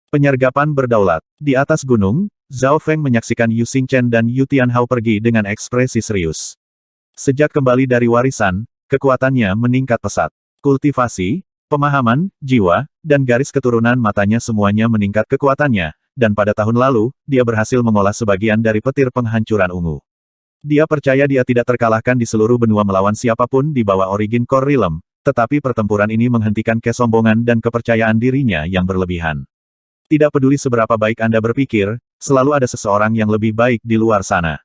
Penyergapan berdaulat. Di atas gunung, Zhao Feng menyaksikan Yu Xingchen dan Yu Tianhao pergi dengan ekspresi serius. Sejak kembali dari warisan, kekuatannya meningkat pesat. Kultivasi, pemahaman, jiwa, dan garis keturunan matanya semuanya meningkat kekuatannya, dan pada tahun lalu, dia berhasil mengolah sebagian dari petir penghancuran ungu. Dia percaya dia tidak terkalahkan di seluruh benua melawan siapapun di bawah Origin Core Realm, tetapi pertempuran ini menghentikan kesombongan dan kepercayaan dirinya yang berlebihan. Tidak peduli seberapa baik Anda berpikir, selalu ada seseorang yang lebih baik di luar sana.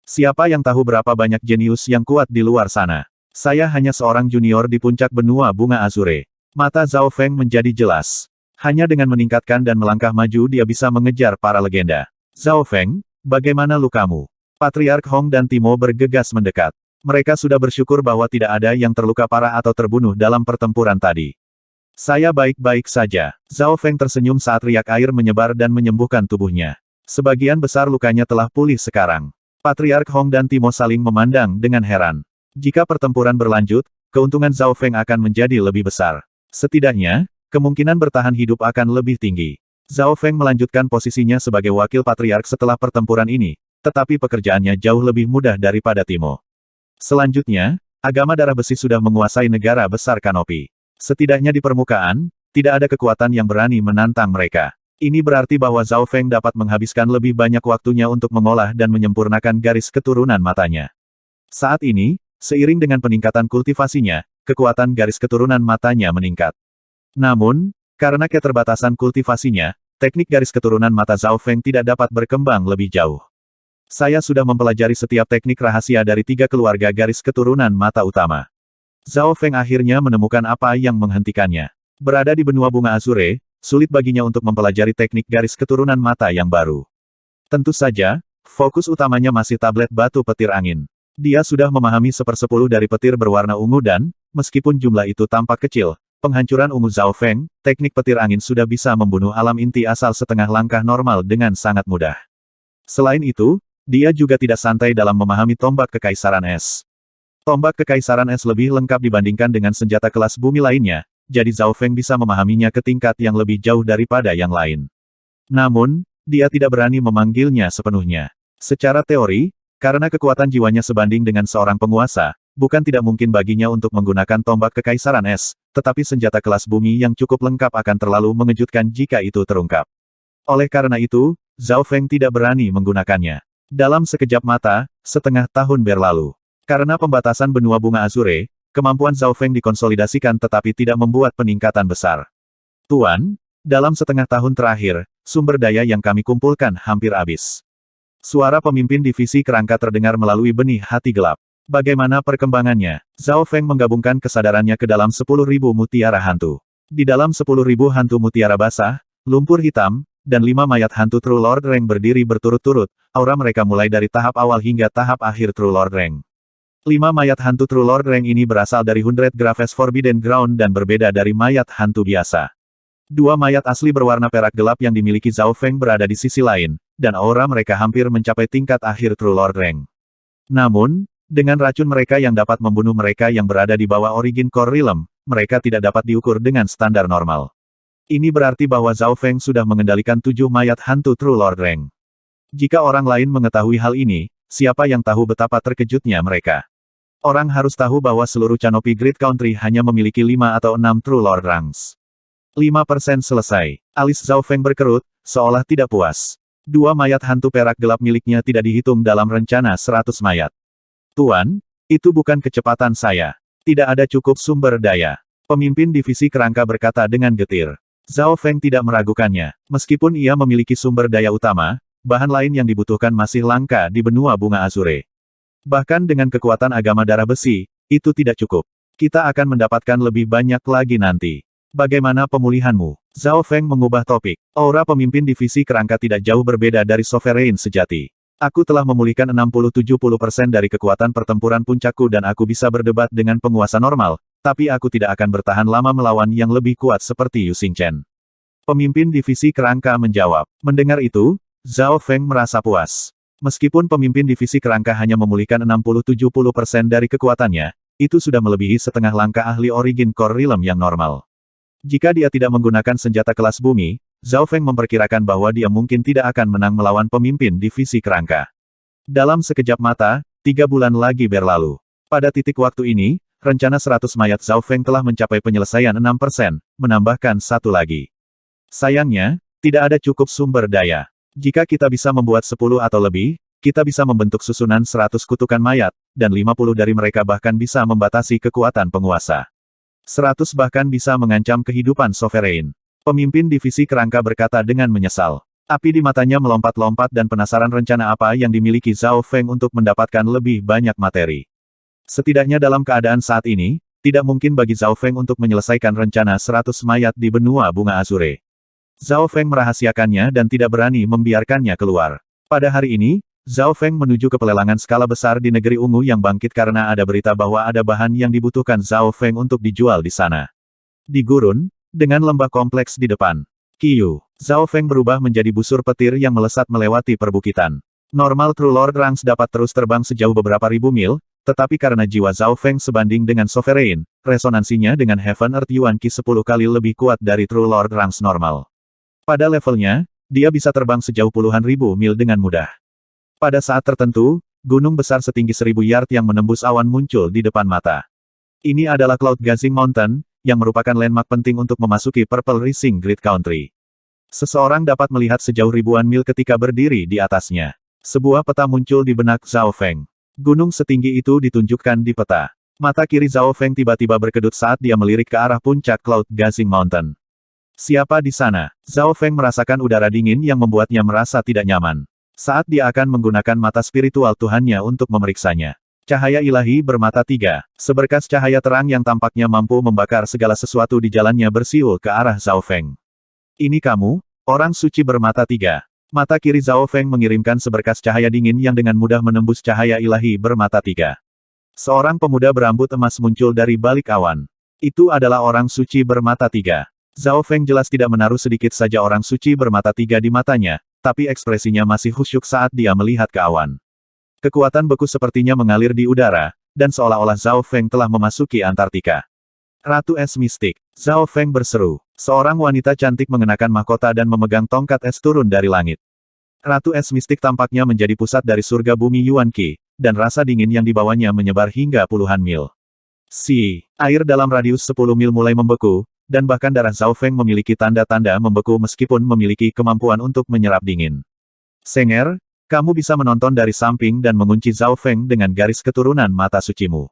Siapa yang tahu berapa banyak jenius yang kuat di luar sana? Saya hanya seorang junior di puncak benua bunga azure. Mata Zhao Feng menjadi jelas. Hanya dengan meningkatkan dan melangkah maju dia bisa mengejar para legenda. Zhao Feng, bagaimana lukamu? Patriark Hong dan Timo bergegas mendekat. Mereka sudah bersyukur bahwa tidak ada yang terluka parah atau terbunuh dalam pertempuran tadi. Saya baik-baik saja. Zhao Feng tersenyum saat riak air menyebar dan menyembuhkan tubuhnya. Sebagian besar lukanya telah pulih sekarang. Patriark Hong dan Timo saling memandang dengan heran. Jika pertempuran berlanjut, keuntungan Zhao Feng akan menjadi lebih besar. Setidaknya, kemungkinan bertahan hidup akan lebih tinggi. Zhao Feng melanjutkan posisinya sebagai wakil patriark setelah pertempuran ini, tetapi pekerjaannya jauh lebih mudah daripada Timo. Selanjutnya, agama darah besi sudah menguasai negara besar Kanopi. Setidaknya di permukaan, tidak ada kekuatan yang berani menantang mereka. Ini berarti bahwa Zhao Feng dapat menghabiskan lebih banyak waktunya untuk mengolah dan menyempurnakan garis keturunan matanya. Saat ini, seiring dengan peningkatan kultivasinya, kekuatan garis keturunan matanya meningkat. Namun, karena keterbatasan kultivasinya, teknik garis keturunan mata Zhao Feng tidak dapat berkembang lebih jauh. Saya sudah mempelajari setiap teknik rahasia dari 3 keluarga garis keturunan mata utama. Zhao Feng akhirnya menemukan apa yang menghentikannya. Berada di benua bunga azure, sulit baginya untuk mempelajari teknik garis keturunan mata yang baru. Tentu saja, fokus utamanya masih tablet batu petir angin. Dia sudah memahami 1/10 dari petir berwarna ungu dan, meskipun jumlah itu tampak kecil, penghancuran ungu Zhao Feng, teknik petir angin sudah bisa membunuh alam inti asal setengah langkah normal dengan sangat mudah. Selain itu, dia juga tidak santai dalam memahami tombak kekaisaran es. Tombak kekaisaran es lebih lengkap dibandingkan dengan senjata kelas bumi lainnya, jadi Zhao Feng bisa memahaminya ke tingkat yang lebih jauh daripada yang lain. Namun, dia tidak berani memanggilnya sepenuhnya. Secara teori, karena kekuatan jiwanya sebanding dengan seorang penguasa, bukan tidak mungkin baginya untuk menggunakan tombak kekaisaran es, tetapi senjata kelas bumi yang cukup lengkap akan terlalu mengejutkan jika itu terungkap. Oleh karena itu, Zhao Feng tidak berani menggunakannya. Dalam sekejap mata, setengah tahun berlalu. Karena pembatasan benua bunga azure, kemampuan Zhao Feng dikonsolidasikan tetapi tidak membuat peningkatan besar. Tuan, dalam setengah tahun terakhir, sumber daya yang kami kumpulkan hampir habis. Suara pemimpin divisi kerangka terdengar melalui benih hati gelap. Bagaimana perkembangannya? Zhao Feng menggabungkan kesadarannya ke dalam 10.000 mutiara hantu. Di dalam 10.000 hantu mutiara basah, lumpur hitam, dan 5 mayat hantu True Lord Rank berdiri berturut-turut, aura mereka mulai dari tahap awal hingga tahap akhir True Lord Rank. 5 mayat hantu True Lord Rank ini berasal dari 100 Graves Forbidden Ground dan berbeda dari mayat hantu biasa. 2 mayat asli berwarna perak gelap yang dimiliki Zhao Feng berada di sisi lain, dan aura mereka hampir mencapai tingkat akhir True Lord Rank. Namun, dengan racun mereka yang dapat membunuh mereka yang berada di bawah Origin Core Realm, mereka tidak dapat diukur dengan standar normal. Ini berarti bahwa Zhao Feng sudah mengendalikan 7 mayat hantu True Lord Rank. Jika orang lain mengetahui hal ini, siapa yang tahu betapa terkejutnya mereka? Orang harus tahu bahwa seluruh Canopy Great Country hanya memiliki 5 atau 6 True Lord Ranks. 5% selesai. Alis Zhao Feng berkerut, seolah tidak puas. 2 mayat hantu perak gelap miliknya tidak dihitung dalam rencana 100 mayat. Tuan, itu bukan kecepatan saya. Tidak ada cukup sumber daya. Pemimpin divisi kerangka berkata dengan getir. Zhao Feng tidak meragukannya. Meskipun ia memiliki sumber daya utama, bahan lain yang dibutuhkan masih langka di benua bunga azure. Bahkan dengan kekuatan agama darah besi, itu tidak cukup. Kita akan mendapatkan lebih banyak lagi nanti. Bagaimana pemulihanmu? Zhao Feng mengubah topik. Aura pemimpin divisi kerangka tidak jauh berbeda dari Sovereign sejati. Aku telah memulihkan 60-70% dari kekuatan pertempuran puncakku dan aku bisa berdebat dengan penguasa normal, tapi aku tidak akan bertahan lama melawan yang lebih kuat seperti Yu Xingchen. Pemimpin divisi kerangka menjawab. Mendengar itu, Zhao Feng merasa puas. Meskipun pemimpin divisi kerangka hanya memulihkan 60-70% dari kekuatannya, itu sudah melebihi setengah langkah ahli Origin Core Realm yang normal. Jika dia tidak menggunakan senjata kelas bumi, Zhao Feng memperkirakan bahwa dia mungkin tidak akan menang melawan pemimpin divisi kerangka. Dalam sekejap mata, 3 bulan lagi berlalu. Pada titik waktu ini, rencana 100 mayat Zhao Feng telah mencapai penyelesaian 6%, menambahkan satu lagi. Sayangnya, tidak ada cukup sumber daya. Jika kita bisa membuat 10 atau lebih, kita bisa membentuk susunan 100 kutukan mayat, dan 50 dari mereka bahkan bisa membatasi kekuatan penguasa. 100 bahkan bisa mengancam kehidupan Sovereign. Pemimpin divisi kerangka berkata dengan menyesal. Api di matanya melompat-lompat dan penasaran rencana apa yang dimiliki Zhao Feng untuk mendapatkan lebih banyak materi. Setidaknya dalam keadaan saat ini, tidak mungkin bagi Zhao Feng untuk menyelesaikan rencana 100 mayat di benua bunga Azure. Zhao Feng merahasiakannya dan tidak berani membiarkannya keluar. Pada hari ini, Zhao Feng menuju ke pelelangan skala besar di negeri ungu yang bangkit karena ada berita bahwa ada bahan yang dibutuhkan Zhao Feng untuk dijual di sana. Di gurun, dengan lembah kompleks di depan. Qiyu, Zhao Feng berubah menjadi busur petir yang melesat melewati perbukitan. Normal True Lord Ranks dapat terus terbang sejauh beberapa ribu mil, tetapi karena jiwa Zhao Feng sebanding dengan Sovereign, resonansinya dengan Heaven Earth Yuan Qi 10 kali lebih kuat dari True Lord Ranks normal. Pada levelnya, dia bisa terbang sejauh puluhan ribu mil dengan mudah. Pada saat tertentu, gunung besar setinggi 1000 yard yang menembus awan muncul di depan mata. Ini adalah Cloud Gazing Mountain, yang merupakan landmark penting untuk memasuki Purple Rising Grid Country. Seseorang dapat melihat sejauh ribuan mil ketika berdiri di atasnya. Sebuah peta muncul di benak Zhao Feng. Gunung setinggi itu ditunjukkan di peta. Mata kiri Zhao Feng tiba-tiba berkedut saat dia melirik ke arah puncak Cloud Gazing Mountain. Siapa di sana? Zhao Feng merasakan udara dingin yang membuatnya merasa tidak nyaman. Saat dia akan menggunakan mata spiritual Tuhannya untuk memeriksanya. Cahaya ilahi bermata 3, seberkas cahaya terang yang tampaknya mampu membakar segala sesuatu di jalannya bersiul ke arah Zhao Feng. Ini kamu, orang suci bermata 3. Mata kiri Zhao Feng mengirimkan seberkas cahaya dingin yang dengan mudah menembus cahaya ilahi bermata 3. Seorang pemuda berambut emas muncul dari balik awan. Itu adalah orang suci bermata 3. Zhao Feng jelas tidak menaruh sedikit saja orang suci bermata 3 di matanya, tapi ekspresinya masih khusyuk saat dia melihat ke awan. Kekuatan beku sepertinya mengalir di udara, dan seolah-olah Zhao Feng telah memasuki Antartika. Ratu Es Mistik, Zhao Feng berseru. Seorang wanita cantik mengenakan mahkota dan memegang tongkat es turun dari langit. Ratu Es Mistik tampaknya menjadi pusat dari surga bumi Yuan Qi, dan rasa dingin yang dibawanya menyebar hingga puluhan mil. Air dalam radius 10 mil mulai membeku, dan bahkan darah Zhao Feng memiliki tanda-tanda membeku meskipun memiliki kemampuan untuk menyerap dingin. Senger, kamu bisa menonton dari samping dan mengunci Zhao Feng dengan garis keturunan mata sucimu.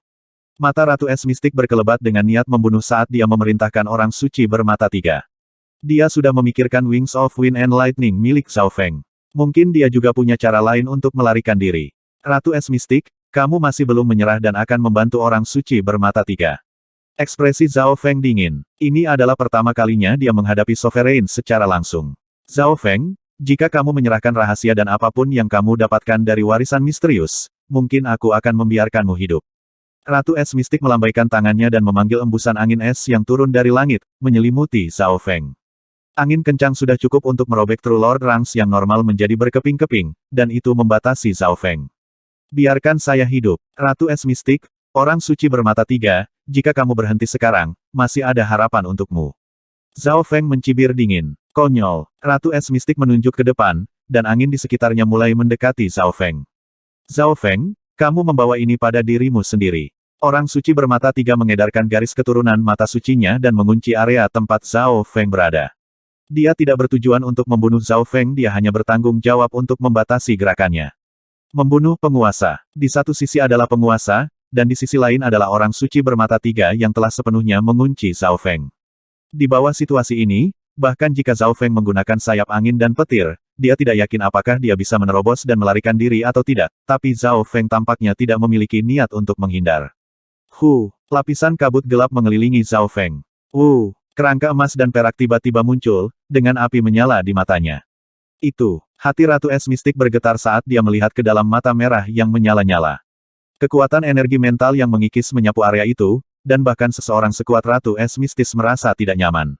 Mata Ratu Es Mistik berkelebat dengan niat membunuh saat dia memerintahkan orang suci bermata 3. Dia sudah memikirkan Wings of Wind and Lightning milik Zhao Feng. Mungkin dia juga punya cara lain untuk melarikan diri. Ratu Es Mistik, kamu masih belum menyerah dan akan membantu orang suci bermata 3. Ekspresi Zhao Feng dingin. Ini adalah pertama kalinya dia menghadapi Sovereign secara langsung. Zhao Feng, jika kamu menyerahkan rahasia dan apapun yang kamu dapatkan dari warisan misterius, mungkin aku akan membiarkanmu hidup. Ratu Es Mistik melambaikan tangannya dan memanggil embusan angin es yang turun dari langit, menyelimuti Zhao Feng. Angin kencang sudah cukup untuk merobek True Lord Ranks yang normal menjadi berkeping-keping, dan itu membatasi Zhao Feng. Biarkan saya hidup, Ratu Es Mistik, orang suci bermata 3, jika kamu berhenti sekarang, masih ada harapan untukmu. Zhao Feng mencibir dingin. Konyol, Ratu Es Mistik menunjuk ke depan, dan angin di sekitarnya mulai mendekati Zhao Feng. Zhao Feng, kamu membawa ini pada dirimu sendiri. Orang suci bermata 3 mengedarkan garis keturunan mata sucinya dan mengunci area tempat Zhao Feng berada. Dia tidak bertujuan untuk membunuh Zhao Feng, dia hanya bertanggung jawab untuk membatasi gerakannya. Membunuh penguasa. Di satu sisi adalah penguasa, dan di sisi lain adalah orang suci bermata 3 yang telah sepenuhnya mengunci Zhao Feng. Di bawah situasi ini, bahkan jika Zhao Feng menggunakan sayap angin dan petir, dia tidak yakin apakah dia bisa menerobos dan melarikan diri atau tidak, tapi Zhao Feng tampaknya tidak memiliki niat untuk menghindar. Lapisan kabut gelap mengelilingi Zhao Feng. Kerangka emas dan perak tiba-tiba muncul, dengan api menyala di matanya. Hati Ratu Es Mistik bergetar saat dia melihat ke dalam mata merah yang menyala-nyala. Kekuatan energi mental yang mengikis menyapu area itu, dan bahkan seseorang sekuat Ratu Es Mistis merasa tidak nyaman.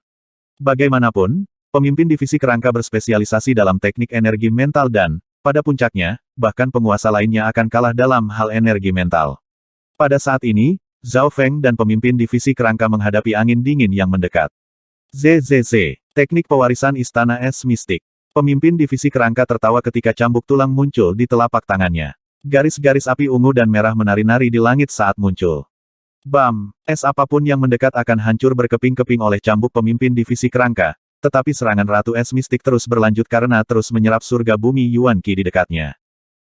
Bagaimanapun, pemimpin divisi kerangka berspesialisasi dalam teknik energi mental dan, pada puncaknya, bahkan penguasa lainnya akan kalah dalam hal energi mental. Pada saat ini, Zhao Feng dan pemimpin divisi kerangka menghadapi angin dingin yang mendekat. Teknik pewarisan Istana Es Mistik. Pemimpin divisi kerangka tertawa ketika cambuk tulang muncul di telapak tangannya. Garis-garis api ungu dan merah menari-nari di langit saat muncul. Bam! Es apapun yang mendekat akan hancur berkeping-keping oleh cambuk pemimpin divisi kerangka, tetapi serangan Ratu Es Mistik terus berlanjut karena terus menyerap surga bumi Yuan Qi di dekatnya.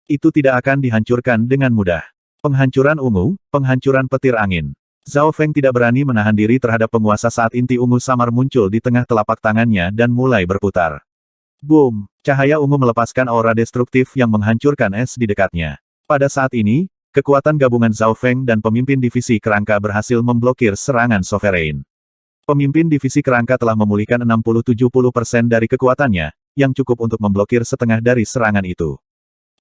Itu tidak akan dihancurkan dengan mudah. Penghancuran ungu, penghancuran petir angin. Zhao Feng tidak berani menahan diri terhadap penguasa saat inti ungu samar muncul di tengah telapak tangannya dan mulai berputar. Boom! Cahaya ungu melepaskan aura destruktif yang menghancurkan es di dekatnya. Pada saat ini, kekuatan gabungan Zhao Feng dan pemimpin divisi kerangka berhasil memblokir serangan Sovereign. Pemimpin divisi kerangka telah memulihkan 60-70% dari kekuatannya, yang cukup untuk memblokir setengah dari serangan itu.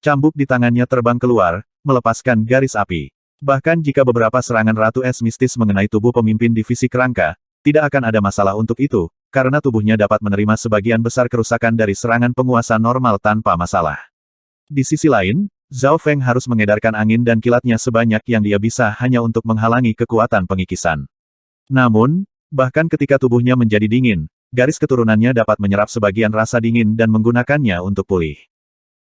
Cambuk di tangannya terbang keluar, melepaskan garis api. Bahkan jika beberapa serangan Ratu Es mistis mengenai tubuh pemimpin divisi kerangka, tidak akan ada masalah untuk itu, karena tubuhnya dapat menerima sebagian besar kerusakan dari serangan penguasa normal tanpa masalah. Di sisi lain, Zhao Feng harus mengedarkan angin dan kilatnya sebanyak yang dia bisa hanya untuk menghalangi kekuatan pengikisan. Namun, bahkan ketika tubuhnya menjadi dingin, garis keturunannya dapat menyerap sebagian rasa dingin dan menggunakannya untuk pulih.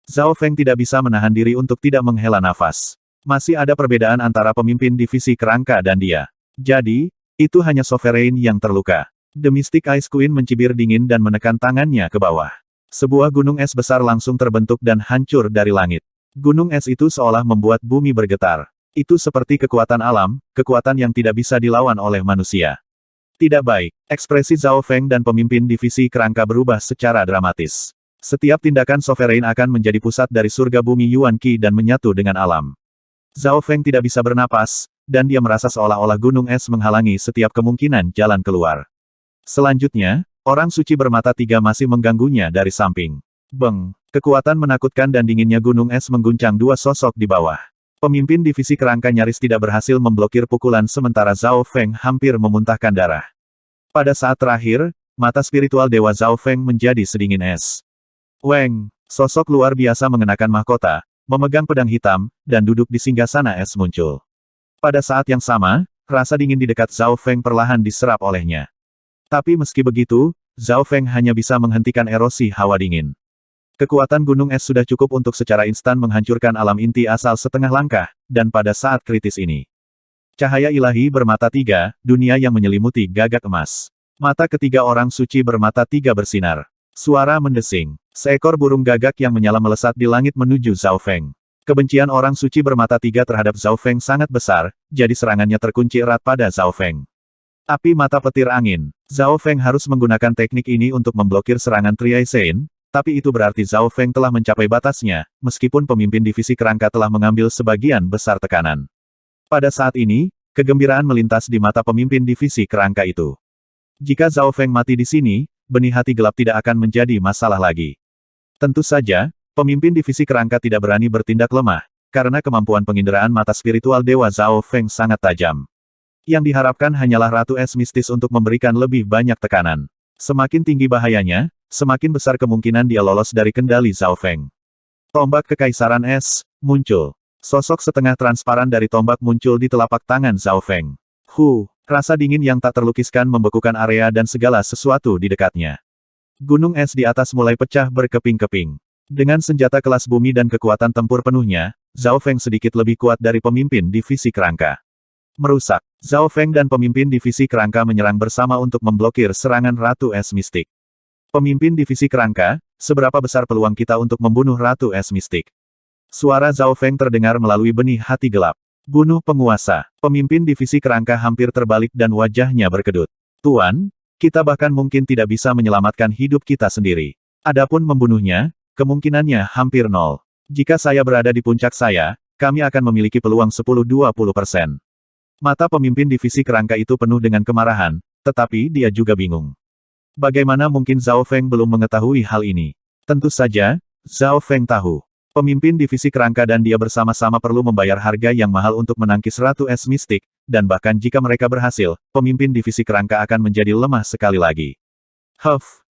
Zhao Feng tidak bisa menahan diri untuk tidak menghela nafas. Masih ada perbedaan antara pemimpin divisi kerangka dan dia. Jadi, itu hanya Sovereign yang terluka. The Mystic Ice Queen mencibir dingin dan menekan tangannya ke bawah. Sebuah gunung es besar langsung terbentuk dan hancur dari langit. Gunung es itu seolah membuat bumi bergetar. Itu seperti kekuatan alam, kekuatan yang tidak bisa dilawan oleh manusia. Tidak baik. Ekspresi Zhao Feng dan pemimpin divisi kerangka berubah secara dramatis. Setiap tindakan Sovereign akan menjadi pusat dari surga bumi Yuan Qi dan menyatu dengan alam. Zhao Feng tidak bisa bernapas, dan dia merasa seolah-olah gunung es menghalangi setiap kemungkinan jalan keluar. Selanjutnya, orang suci bermata tiga masih mengganggunya dari samping. Beng! Kekuatan menakutkan dan dinginnya gunung es mengguncang dua sosok di bawah. Pemimpin divisi kerangka nyaris tidak berhasil memblokir pukulan sementara Zhao Feng hampir memuntahkan darah. Pada saat terakhir, mata spiritual Dewa Zhao Feng menjadi sedingin es. Weng! Sosok luar biasa mengenakan mahkota, memegang pedang hitam, dan duduk di singgasana es muncul. Pada saat yang sama, rasa dingin di dekat Zhao Feng perlahan diserap olehnya. Tapi meski begitu, Zhao Feng hanya bisa menghentikan erosi hawa dingin. Kekuatan gunung es sudah cukup untuk secara instan menghancurkan alam inti asal setengah langkah, dan pada saat kritis ini. Cahaya ilahi bermata tiga, dunia yang menyelimuti gagak emas. Mata ketiga orang suci bermata tiga bersinar. Suara mendesing. Seekor burung gagak yang menyala melesat di langit menuju Zhao Feng. Kebencian orang suci bermata tiga terhadap Zhao Feng sangat besar, jadi serangannya terkunci erat pada Zhao Feng. Api mata petir angin. Zhao Feng harus menggunakan teknik ini untuk memblokir serangan Triaisen, tapi itu berarti Zhao Feng telah mencapai batasnya, meskipun pemimpin divisi kerangka telah mengambil sebagian besar tekanan. Pada saat ini, kegembiraan melintas di mata pemimpin divisi kerangka itu. Jika Zhao Feng mati di sini, benih hati gelap tidak akan menjadi masalah lagi. Tentu saja, pemimpin divisi kerangka tidak berani bertindak lemah, karena kemampuan penginderaan mata spiritual Dewa Zhao Feng sangat tajam. Yang diharapkan hanyalah Ratu Es mistis untuk memberikan lebih banyak tekanan. Semakin tinggi bahayanya, semakin besar kemungkinan dia lolos dari kendali Zhao Feng. Tombak Kekaisaran Es muncul. Sosok setengah transparan dari tombak muncul di telapak tangan Zhao Feng. Rasa dingin yang tak terlukiskan membekukan area dan segala sesuatu di dekatnya. Gunung es di atas mulai pecah berkeping-keping. Dengan senjata kelas bumi dan kekuatan tempur penuhnya, Zhao Feng sedikit lebih kuat dari pemimpin divisi kerangka. Merusak. Zhao Feng dan pemimpin divisi kerangka menyerang bersama untuk memblokir serangan Ratu Es Mistik. Pemimpin divisi kerangka, seberapa besar peluang kita untuk membunuh Ratu Es Mistik? Suara Zhao Feng terdengar melalui benih hati gelap. Bunuh penguasa. Pemimpin divisi kerangka hampir terbalik dan wajahnya berkedut. Tuan, kita bahkan mungkin tidak bisa menyelamatkan hidup kita sendiri. Adapun membunuhnya, kemungkinannya hampir nol. Jika saya berada di puncak saya, kami akan memiliki peluang 10-20%. Mata pemimpin divisi kerangka itu penuh dengan kemarahan, tetapi dia juga bingung. Bagaimana mungkin Zhao Feng belum mengetahui hal ini? Tentu saja, Zhao Feng tahu. Pemimpin divisi kerangka dan dia bersama-sama perlu membayar harga yang mahal untuk menangkis Ratu Es Mistik, dan bahkan jika mereka berhasil, pemimpin divisi kerangka akan menjadi lemah sekali lagi.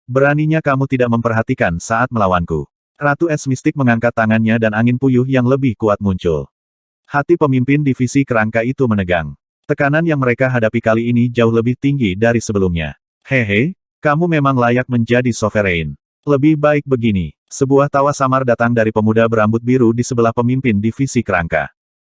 Beraninya kamu tidak memperhatikan saat melawanku. Ratu Es Mistik mengangkat tangannya dan angin puyuh yang lebih kuat muncul. Hati pemimpin divisi kerangka itu menegang. Tekanan yang mereka hadapi kali ini jauh lebih tinggi dari sebelumnya. Hehe, Kamu memang layak menjadi sovereign. Lebih baik begini. Sebuah tawa samar datang dari pemuda berambut biru di sebelah pemimpin divisi kerangka.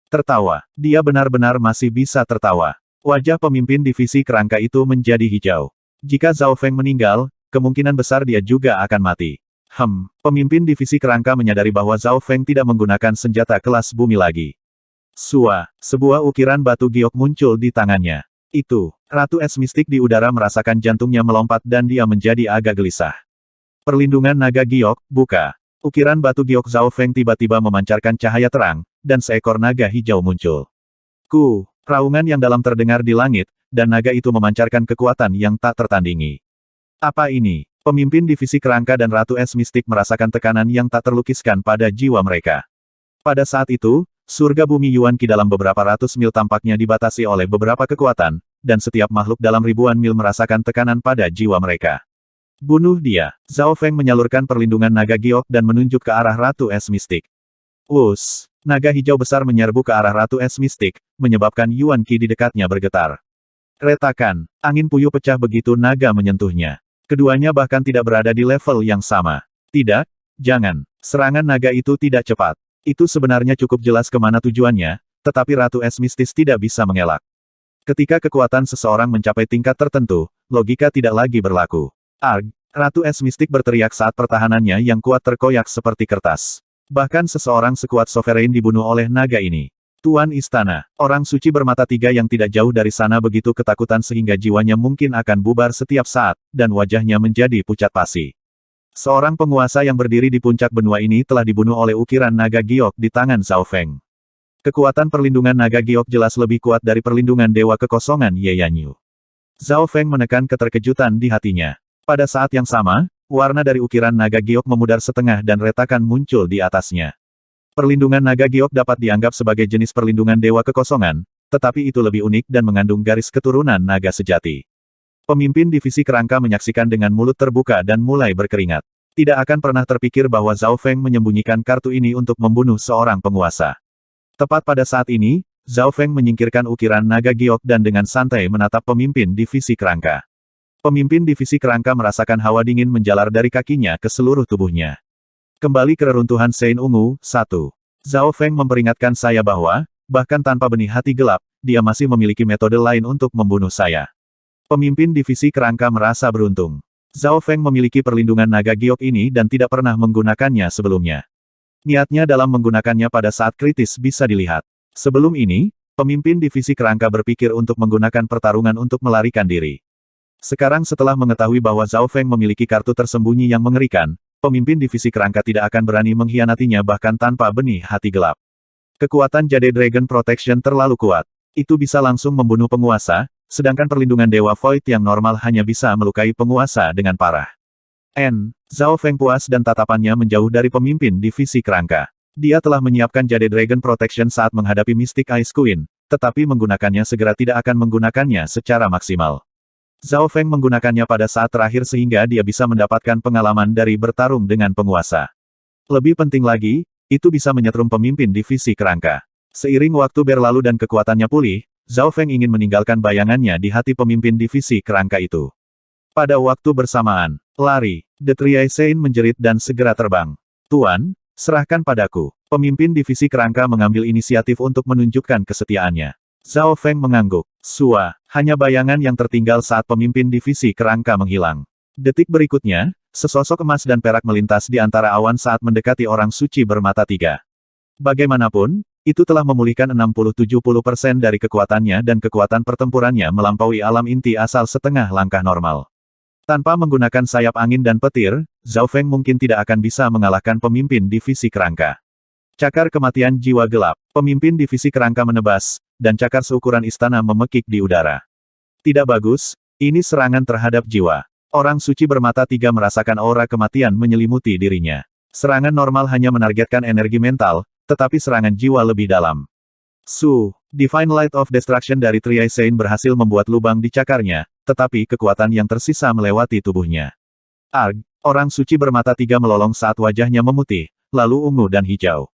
Tertawa. Dia benar-benar masih bisa tertawa. Wajah pemimpin divisi kerangka itu menjadi hijau. Jika Zhao Feng meninggal, kemungkinan besar dia juga akan mati. Pemimpin divisi kerangka menyadari bahwa Zhao Feng tidak menggunakan senjata kelas bumi lagi. Sebuah ukiran batu giok muncul di tangannya. Itu, Ratu Es Mistik di udara merasakan jantungnya melompat dan dia menjadi agak gelisah. Perlindungan naga giok, buka. Ukiran batu giok Zhao Feng tiba-tiba memancarkan cahaya terang, dan seekor naga hijau muncul. Raungan yang dalam terdengar di langit, dan naga itu memancarkan kekuatan yang tak tertandingi. Apa ini? Pemimpin divisi kerangka dan Ratu Es Mistik merasakan tekanan yang tak terlukiskan pada jiwa mereka. Pada saat itu, surga bumi Yuan Qi dalam beberapa ratus mil tampaknya dibatasi oleh beberapa kekuatan, dan setiap makhluk dalam ribuan mil merasakan tekanan pada jiwa mereka. Bunuh dia. Zhao Feng menyalurkan perlindungan naga giok dan menunjuk ke arah Ratu Es Mistik. Naga hijau besar menyerbu ke arah Ratu Es Mistik, menyebabkan Yuan Qi di dekatnya bergetar. Retakan. Angin puyuh pecah begitu naga menyentuhnya. Keduanya bahkan tidak berada di level yang sama. Tidak, jangan. Serangan naga itu tidak cepat. Itu sebenarnya cukup jelas kemana tujuannya, tetapi Ratu Es Mistis tidak bisa mengelak. Ketika kekuatan seseorang mencapai tingkat tertentu, logika tidak lagi berlaku. Ratu Es Mistik berteriak saat pertahanannya yang kuat terkoyak seperti kertas. Bahkan seseorang sekuat sovereign dibunuh oleh naga ini. Tuan Istana, orang suci bermata tiga yang tidak jauh dari sana begitu ketakutan sehingga jiwanya mungkin akan bubar setiap saat, dan wajahnya menjadi pucat pasi. Seorang penguasa yang berdiri di puncak benua ini telah dibunuh oleh ukiran naga giok di tangan Zhao Feng. Kekuatan perlindungan naga giok jelas lebih kuat dari perlindungan dewa kekosongan Ye Yanyu. Zhao Feng menekan keterkejutan di hatinya. Pada saat yang sama, warna dari ukiran naga giok memudar setengah dan retakan muncul di atasnya. Perlindungan naga giok dapat dianggap sebagai jenis perlindungan dewa kekosongan, tetapi itu lebih unik dan mengandung garis keturunan naga sejati. Pemimpin divisi kerangka menyaksikan dengan mulut terbuka dan mulai berkeringat. Tidak akan pernah terpikir bahwa Zhao Feng menyembunyikan kartu ini untuk membunuh seorang penguasa. Tepat pada saat ini, Zhao Feng menyingkirkan ukiran naga giok dan dengan santai menatap pemimpin divisi kerangka. Pemimpin divisi kerangka merasakan hawa dingin menjalar dari kakinya ke seluruh tubuhnya. Kembali ke reruntuhan Sein Ungu, 1. Zhao Feng memperingatkan saya bahwa, bahkan tanpa benih hati gelap, dia masih memiliki metode lain untuk membunuh saya. Pemimpin divisi kerangka merasa beruntung. Zhao Feng memiliki perlindungan naga giok ini dan tidak pernah menggunakannya sebelumnya. Niatnya dalam menggunakannya pada saat kritis bisa dilihat. Sebelum ini, pemimpin divisi kerangka berpikir untuk menggunakan pertarungan untuk melarikan diri. Sekarang setelah mengetahui bahwa Zhao Feng memiliki kartu tersembunyi yang mengerikan, pemimpin divisi kerangka tidak akan berani mengkhianatinya bahkan tanpa benih hati gelap. Kekuatan Jade Dragon Protection terlalu kuat. Itu bisa langsung membunuh penguasa, sedangkan perlindungan Dewa Void yang normal hanya bisa melukai penguasa dengan parah. Zhao Feng puas dan tatapannya menjauh dari pemimpin divisi kerangka. Dia telah menyiapkan Jade Dragon Protection saat menghadapi Mystic Ice Queen, tetapi menggunakannya segera tidak akan menggunakannya secara maksimal. Zhao Feng menggunakannya pada saat terakhir sehingga dia bisa mendapatkan pengalaman dari bertarung dengan penguasa. Lebih penting lagi, itu bisa menyetrum pemimpin divisi kerangka. Seiring waktu berlalu dan kekuatannya pulih, Zhao Feng ingin meninggalkan bayangannya di hati pemimpin divisi kerangka itu. Pada waktu bersamaan, lari, The Triacein menjerit dan segera terbang. Tuan, serahkan padaku. Pemimpin divisi kerangka mengambil inisiatif untuk menunjukkan kesetiaannya. Zhao Feng mengangguk. Hanya bayangan yang tertinggal saat pemimpin divisi kerangka menghilang. Detik berikutnya, sesosok emas dan perak melintas di antara awan saat mendekati orang suci bermata tiga. Bagaimanapun, itu telah memulihkan 60-70% dari kekuatannya dan kekuatan pertempurannya melampaui alam inti asal setengah langkah normal. Tanpa menggunakan sayap angin dan petir, Zhao Feng mungkin tidak akan bisa mengalahkan pemimpin divisi kerangka. Cakar kematian jiwa gelap. Pemimpin divisi kerangka menebas, dan cakar seukuran istana memekik di udara. Tidak bagus, ini serangan terhadap jiwa. Orang suci bermata tiga merasakan aura kematian menyelimuti dirinya. Serangan normal hanya menargetkan energi mental, tetapi serangan jiwa lebih dalam. Divine Light of Destruction dari Triacein berhasil membuat lubang di cakarnya, tetapi kekuatan yang tersisa melewati tubuhnya. Orang suci bermata tiga melolong saat wajahnya memutih, lalu ungu dan hijau.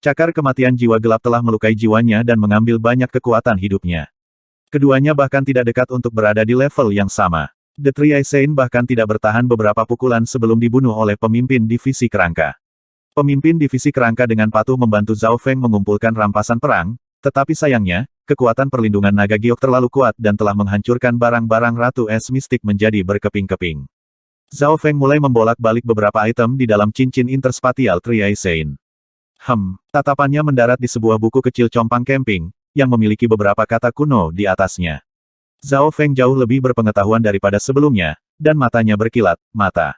Cakar kematian jiwa gelap telah melukai jiwanya dan mengambil banyak kekuatan hidupnya. Keduanya bahkan tidak dekat untuk berada di level yang sama. The Three Eyes Saint bahkan tidak bertahan beberapa pukulan sebelum dibunuh oleh pemimpin divisi kerangka. Pemimpin divisi kerangka dengan patuh membantu Zhao Feng mengumpulkan rampasan perang, tetapi sayangnya, kekuatan perlindungan naga giok terlalu kuat dan telah menghancurkan barang-barang Ratu Es Mistik menjadi berkeping-keping. Zhao Feng mulai membolak-balik beberapa item di dalam cincin interspatial Three Eyes Saint. Tatapannya mendarat di sebuah buku kecil compang camping, yang memiliki beberapa kata kuno di atasnya. Zhao Feng jauh lebih berpengetahuan daripada sebelumnya, dan matanya berkilat, mata.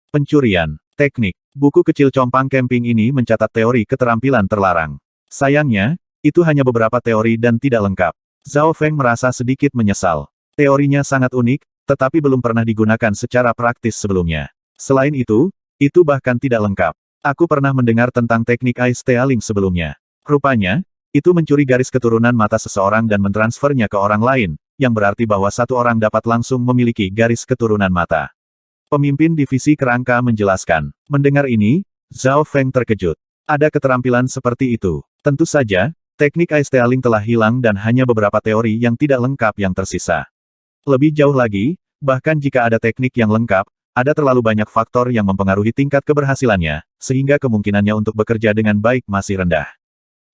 Pencurian, teknik, buku kecil compang camping ini mencatat teori keterampilan terlarang. Sayangnya, itu hanya beberapa teori dan tidak lengkap. Zhao Feng merasa sedikit menyesal. Teorinya sangat unik, tetapi belum pernah digunakan secara praktis sebelumnya. Selain itu bahkan tidak lengkap. Aku pernah mendengar tentang teknik Ice Stealing sebelumnya. Rupanya, itu mencuri garis keturunan mata seseorang dan mentransfernya ke orang lain, yang berarti bahwa satu orang dapat langsung memiliki garis keturunan mata. Pemimpin divisi kerangka menjelaskan. Mendengar ini, Zhao Feng terkejut. Ada keterampilan seperti itu. Tentu saja, teknik Ice Stealing telah hilang dan hanya beberapa teori yang tidak lengkap yang tersisa. Lebih jauh lagi, bahkan jika ada teknik yang lengkap, ada terlalu banyak faktor yang mempengaruhi tingkat keberhasilannya, sehingga kemungkinannya untuk bekerja dengan baik masih rendah.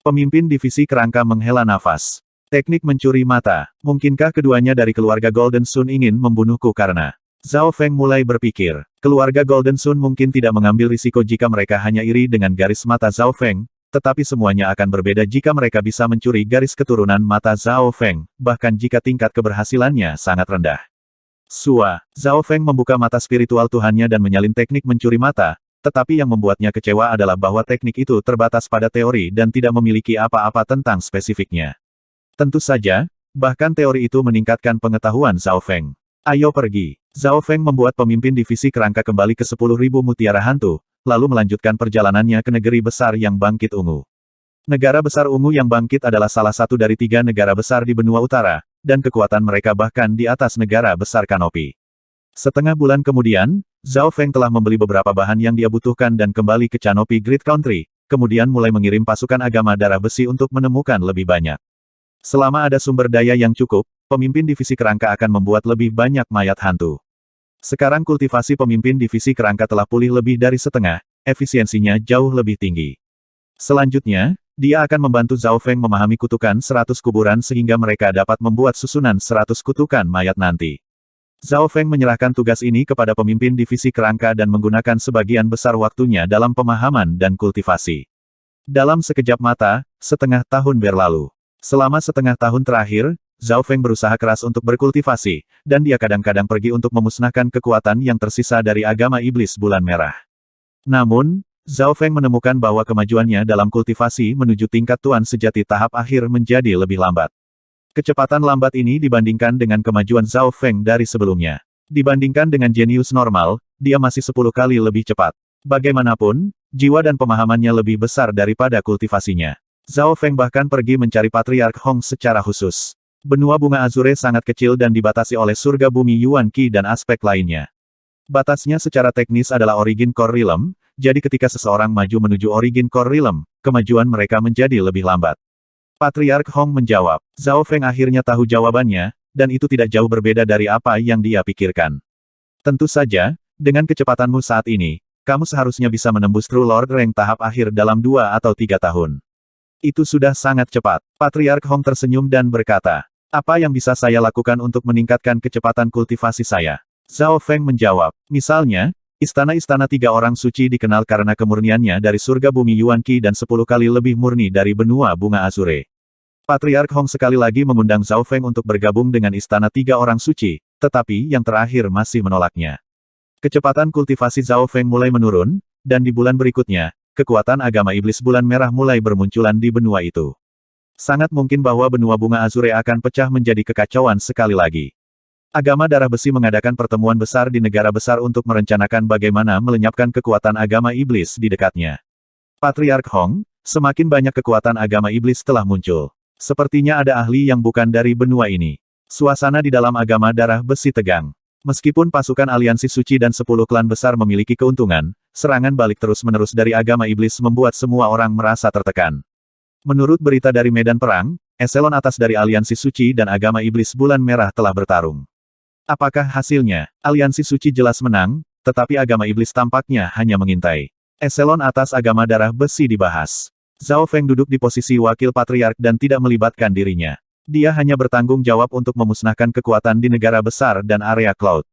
Pemimpin divisi kerangka menghela nafas. Teknik mencuri mata. Mungkinkah keduanya dari keluarga Golden Sun ingin membunuhku karena... Zhao Feng mulai berpikir. Keluarga Golden Sun mungkin tidak mengambil risiko jika mereka hanya iri dengan garis mata Zhao Feng, tetapi semuanya akan berbeda jika mereka bisa mencuri garis keturunan mata Zhao Feng, bahkan jika tingkat keberhasilannya sangat rendah. Zhao Feng membuka mata spiritual Tuhannya dan menyalin teknik mencuri mata, tetapi yang membuatnya kecewa adalah bahwa teknik itu terbatas pada teori dan tidak memiliki apa-apa tentang spesifiknya. Tentu saja, bahkan teori itu meningkatkan pengetahuan Zhao Feng. Ayo pergi. Zhao Feng membuat pemimpin divisi kerangka kembali ke 10.000 mutiara hantu, lalu melanjutkan perjalanannya ke negeri besar yang bangkit ungu. Negara besar ungu yang bangkit adalah salah satu dari 3 negara besar di benua utara, dan kekuatan mereka bahkan di atas negara besar kanopi. Setengah bulan kemudian, Zhao Feng telah membeli beberapa bahan yang dia butuhkan dan kembali ke Canopy Great Country, kemudian mulai mengirim pasukan agama darah besi untuk menemukan lebih banyak. Selama ada sumber daya yang cukup, pemimpin divisi kerangka akan membuat lebih banyak mayat hantu. Sekarang kultivasi pemimpin divisi kerangka telah pulih lebih dari setengah, efisiensinya jauh lebih tinggi. Selanjutnya, dia akan membantu Zhao Feng memahami kutukan 100 kuburan sehingga mereka dapat membuat susunan 100 kutukan mayat nanti. Zhao Feng menyerahkan tugas ini kepada pemimpin divisi kerangka dan menggunakan sebagian besar waktunya dalam pemahaman dan kultivasi. Dalam sekejap mata, setengah tahun berlalu. Selama setengah tahun terakhir, Zhao Feng berusaha keras untuk berkultivasi, dan dia kadang-kadang pergi untuk memusnahkan kekuatan yang tersisa dari agama iblis bulan merah. Namun, Zhao Feng menemukan bahwa kemajuannya dalam kultivasi menuju tingkat tuan sejati tahap akhir menjadi lebih lambat. Kecepatan lambat ini dibandingkan dengan kemajuan Zhao Feng dari sebelumnya. Dibandingkan dengan jenius normal, dia masih 10 kali lebih cepat. Bagaimanapun, jiwa dan pemahamannya lebih besar daripada kultivasinya. Zhao Feng bahkan pergi mencari Patriark Hong secara khusus. Benua bunga Azure sangat kecil dan dibatasi oleh surga bumi Yuan Qi dan aspek lainnya. Batasnya secara teknis adalah Origin Core Realm, jadi ketika seseorang maju menuju Origin Core Realm, kemajuan mereka menjadi lebih lambat. Patriark Hong menjawab. Zhao Feng akhirnya tahu jawabannya, dan itu tidak jauh berbeda dari apa yang dia pikirkan. Tentu saja, dengan kecepatanmu saat ini, kamu seharusnya bisa menembus True Lord Rank tahap akhir dalam 2 atau 3 tahun. Itu sudah sangat cepat. Patriark Hong tersenyum dan berkata, apa yang bisa saya lakukan untuk meningkatkan kecepatan kultivasi saya? Zhao Feng menjawab, misalnya, istana-istana 3 orang suci dikenal karena kemurniannya dari surga bumi Yuan Qi dan 10 kali lebih murni dari benua bunga Azure. Patriark Hong sekali lagi mengundang Zhao Feng untuk bergabung dengan istana 3 orang suci, tetapi yang terakhir masih menolaknya. Kecepatan kultivasi Zhao Feng mulai menurun, dan di bulan berikutnya, kekuatan agama iblis bulan merah mulai bermunculan di benua itu. Sangat mungkin bahwa benua bunga Azure akan pecah menjadi kekacauan sekali lagi. Agama darah besi mengadakan pertemuan besar di negara besar untuk merencanakan bagaimana melenyapkan kekuatan agama iblis di dekatnya. Patriark Hong, semakin banyak kekuatan agama iblis telah muncul. Sepertinya ada ahli yang bukan dari benua ini. Suasana di dalam agama darah besi tegang. Meskipun pasukan aliansi suci dan 10 klan besar memiliki keuntungan, serangan balik terus-menerus dari agama iblis membuat semua orang merasa tertekan. Menurut berita dari medan perang, eselon atas dari aliansi suci dan agama iblis bulan merah telah bertarung. Apakah hasilnya? Aliansi suci jelas menang, tetapi agama iblis tampaknya hanya mengintai. Eselon atas agama darah besi dibahas. Zhao Feng duduk di posisi wakil patriark dan tidak melibatkan dirinya. Dia hanya bertanggung jawab untuk memusnahkan kekuatan di negara besar dan area Cloud.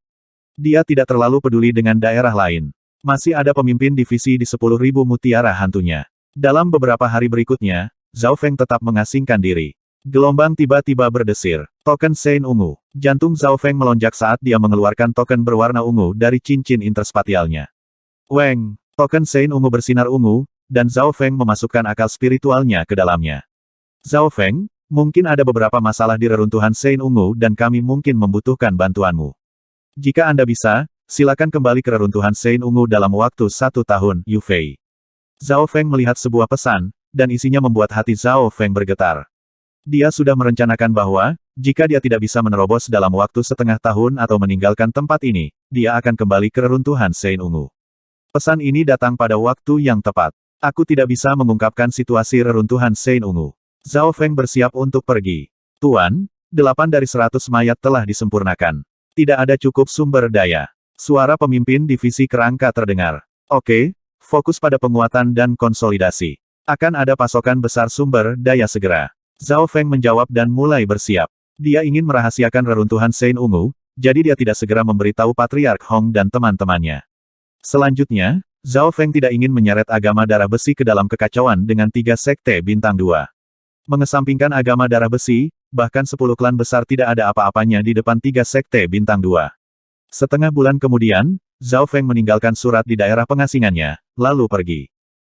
Dia tidak terlalu peduli dengan daerah lain. Masih ada pemimpin divisi di 10.000 mutiara hantunya. Dalam beberapa hari berikutnya, Zhao Feng tetap mengasingkan diri. Gelombang tiba-tiba berdesir. Token Sein Ungu. Jantung Zhao Feng melonjak saat dia mengeluarkan token berwarna ungu dari cincin interspatialnya. Weng! Token Sein Ungu bersinar ungu, dan Zhao Feng memasukkan akal spiritualnya ke dalamnya. Zhao Feng, mungkin ada beberapa masalah di reruntuhan Sein Ungu dan kami mungkin membutuhkan bantuanmu. Jika Anda bisa, silakan kembali ke reruntuhan Sein Ungu dalam waktu 1 tahun, Yu Fei. Zhao Feng melihat sebuah pesan, dan isinya membuat hati Zhao Feng bergetar. Dia sudah merencanakan bahwa, jika dia tidak bisa menerobos dalam waktu setengah tahun atau meninggalkan tempat ini, dia akan kembali ke reruntuhan Sein Ungu. Pesan ini datang pada waktu yang tepat. Aku tidak bisa mengungkapkan situasi reruntuhan Sein Ungu. Zhao Feng bersiap untuk pergi. Tuan, 8 dari 100 mayat telah disempurnakan. Tidak ada cukup sumber daya. Suara pemimpin divisi kerangka terdengar. Oke, fokus pada penguatan dan konsolidasi. Akan ada pasokan besar sumber daya segera. Zhao Feng menjawab dan mulai bersiap. Dia ingin merahasiakan reruntuhan Sein Ungu, jadi dia tidak segera memberitahu Patriark Hong dan teman-temannya. Selanjutnya, Zhao Feng tidak ingin menyeret agama darah besi ke dalam kekacauan dengan 3 sekte bintang 2. Mengesampingkan agama darah besi, bahkan 10 klan besar tidak ada apa-apanya di depan 3 sekte bintang 2. Setengah bulan kemudian, Zhao Feng meninggalkan surat di daerah pengasingannya, lalu pergi.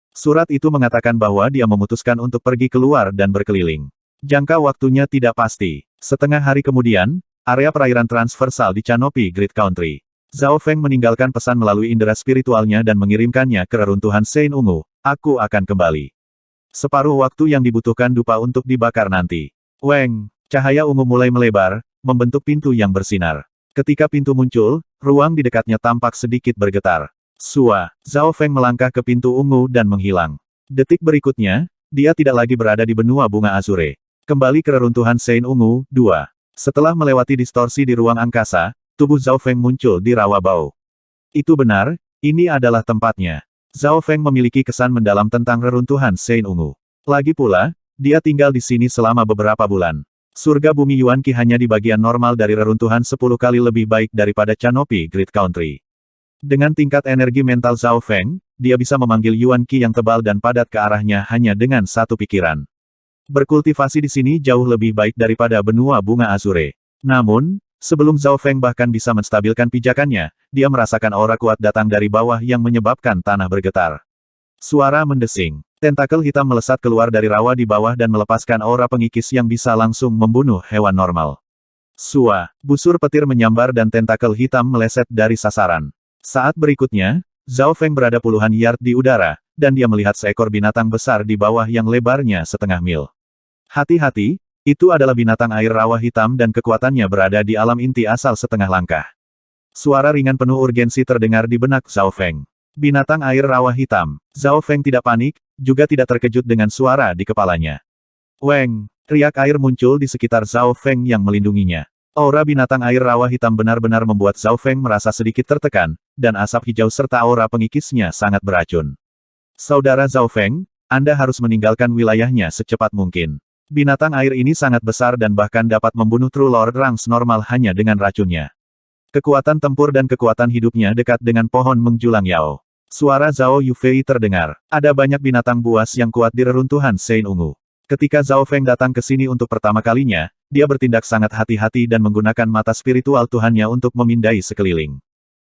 Surat itu mengatakan bahwa dia memutuskan untuk pergi keluar dan berkeliling. Jangka waktunya tidak pasti. Setengah hari kemudian, area perairan transversal di Canopy Great Country. Zhao Feng meninggalkan pesan melalui indera spiritualnya dan mengirimkannya ke reruntuhan Sein Ungu. Aku akan kembali. Separuh waktu yang dibutuhkan dupa untuk dibakar nanti. Weng, cahaya ungu mulai melebar, membentuk pintu yang bersinar. Ketika pintu muncul, ruang di dekatnya tampak sedikit bergetar. Sua, Zhao Feng melangkah ke pintu ungu dan menghilang. Detik berikutnya, dia tidak lagi berada di benua bunga azure. Kembali ke reruntuhan Sein Ungu, 2. Setelah melewati distorsi di ruang angkasa, tubuh Zhao Feng muncul di rawa bau. Itu benar, ini adalah tempatnya. Zhao Feng memiliki kesan mendalam tentang reruntuhan Sein Ungu. Lagi pula, dia tinggal di sini selama beberapa bulan. Surga bumi Yuan Qi hanya di bagian normal dari reruntuhan 10 kali lebih baik daripada Canopy Great Country. Dengan tingkat energi mental Zhao Feng, dia bisa memanggil Yuan Qi yang tebal dan padat ke arahnya hanya dengan satu pikiran. Berkultivasi di sini jauh lebih baik daripada benua bunga azure. Namun, sebelum Zhao Feng bahkan bisa menstabilkan pijakannya, dia merasakan aura kuat datang dari bawah yang menyebabkan tanah bergetar. Suara mendesing. Tentakel hitam melesat keluar dari rawa di bawah dan melepaskan aura pengikis yang bisa langsung membunuh hewan normal. Sua, busur petir menyambar dan tentakel hitam meleset dari sasaran. Saat berikutnya, Zhao Feng berada puluhan yard di udara, dan dia melihat seekor binatang besar di bawah yang lebarnya setengah mil. Hati-hati, itu adalah binatang air rawa hitam dan kekuatannya berada di alam inti asal setengah langkah. Suara ringan penuh urgensi terdengar di benak Zhao Feng. Binatang air rawa hitam. Zhao Feng tidak panik, juga tidak terkejut dengan suara di kepalanya. Weng, riak air muncul di sekitar Zhao Feng yang melindunginya. Aura binatang air rawa hitam benar-benar membuat Zhao Feng merasa sedikit tertekan, dan asap hijau serta aura pengikisnya sangat beracun. Saudara Zhao Feng, Anda harus meninggalkan wilayahnya secepat mungkin. Binatang air ini sangat besar dan bahkan dapat membunuh True Lord Rangs normal hanya dengan racunnya. Kekuatan tempur dan kekuatan hidupnya dekat dengan pohon menjulang Yao. Suara Zhao Yufei terdengar. Ada banyak binatang buas yang kuat di reruntuhan Sein Ungu. Ketika Zhao Feng datang ke sini untuk pertama kalinya, dia bertindak sangat hati-hati dan menggunakan mata spiritual Tuhannya untuk memindai sekeliling.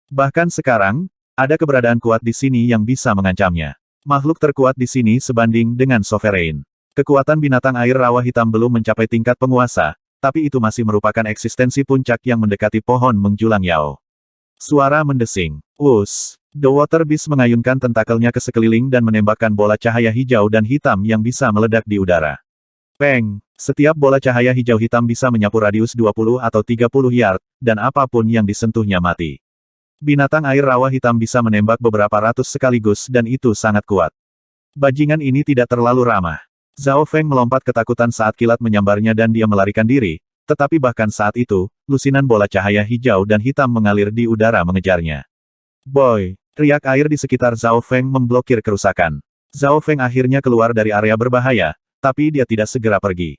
Bahkan sekarang, ada keberadaan kuat di sini yang bisa mengancamnya. Makhluk terkuat di sini sebanding dengan Sovereign. Kekuatan binatang air rawa hitam belum mencapai tingkat penguasa, tapi itu masih merupakan eksistensi puncak yang mendekati pohon menjulang Yao. Suara mendesing. Wus. The Water Beast mengayunkan tentakelnya ke sekeliling dan menembakkan bola cahaya hijau dan hitam yang bisa meledak di udara. Peng! Setiap bola cahaya hijau hitam bisa menyapu radius 20 atau 30 yard, dan apapun yang disentuhnya mati. Binatang air rawa hitam bisa menembak beberapa ratus sekaligus dan itu sangat kuat. Bajingan ini tidak terlalu ramah. Zhao Feng melompat ketakutan saat kilat menyambarnya dan dia melarikan diri, Tetapi bahkan saat itu, lusinan bola cahaya hijau dan hitam mengalir di udara mengejarnya. Boy! Riak air di sekitar Zhao Feng memblokir kerusakan. Zhao Feng akhirnya keluar dari area berbahaya, tapi dia tidak segera pergi.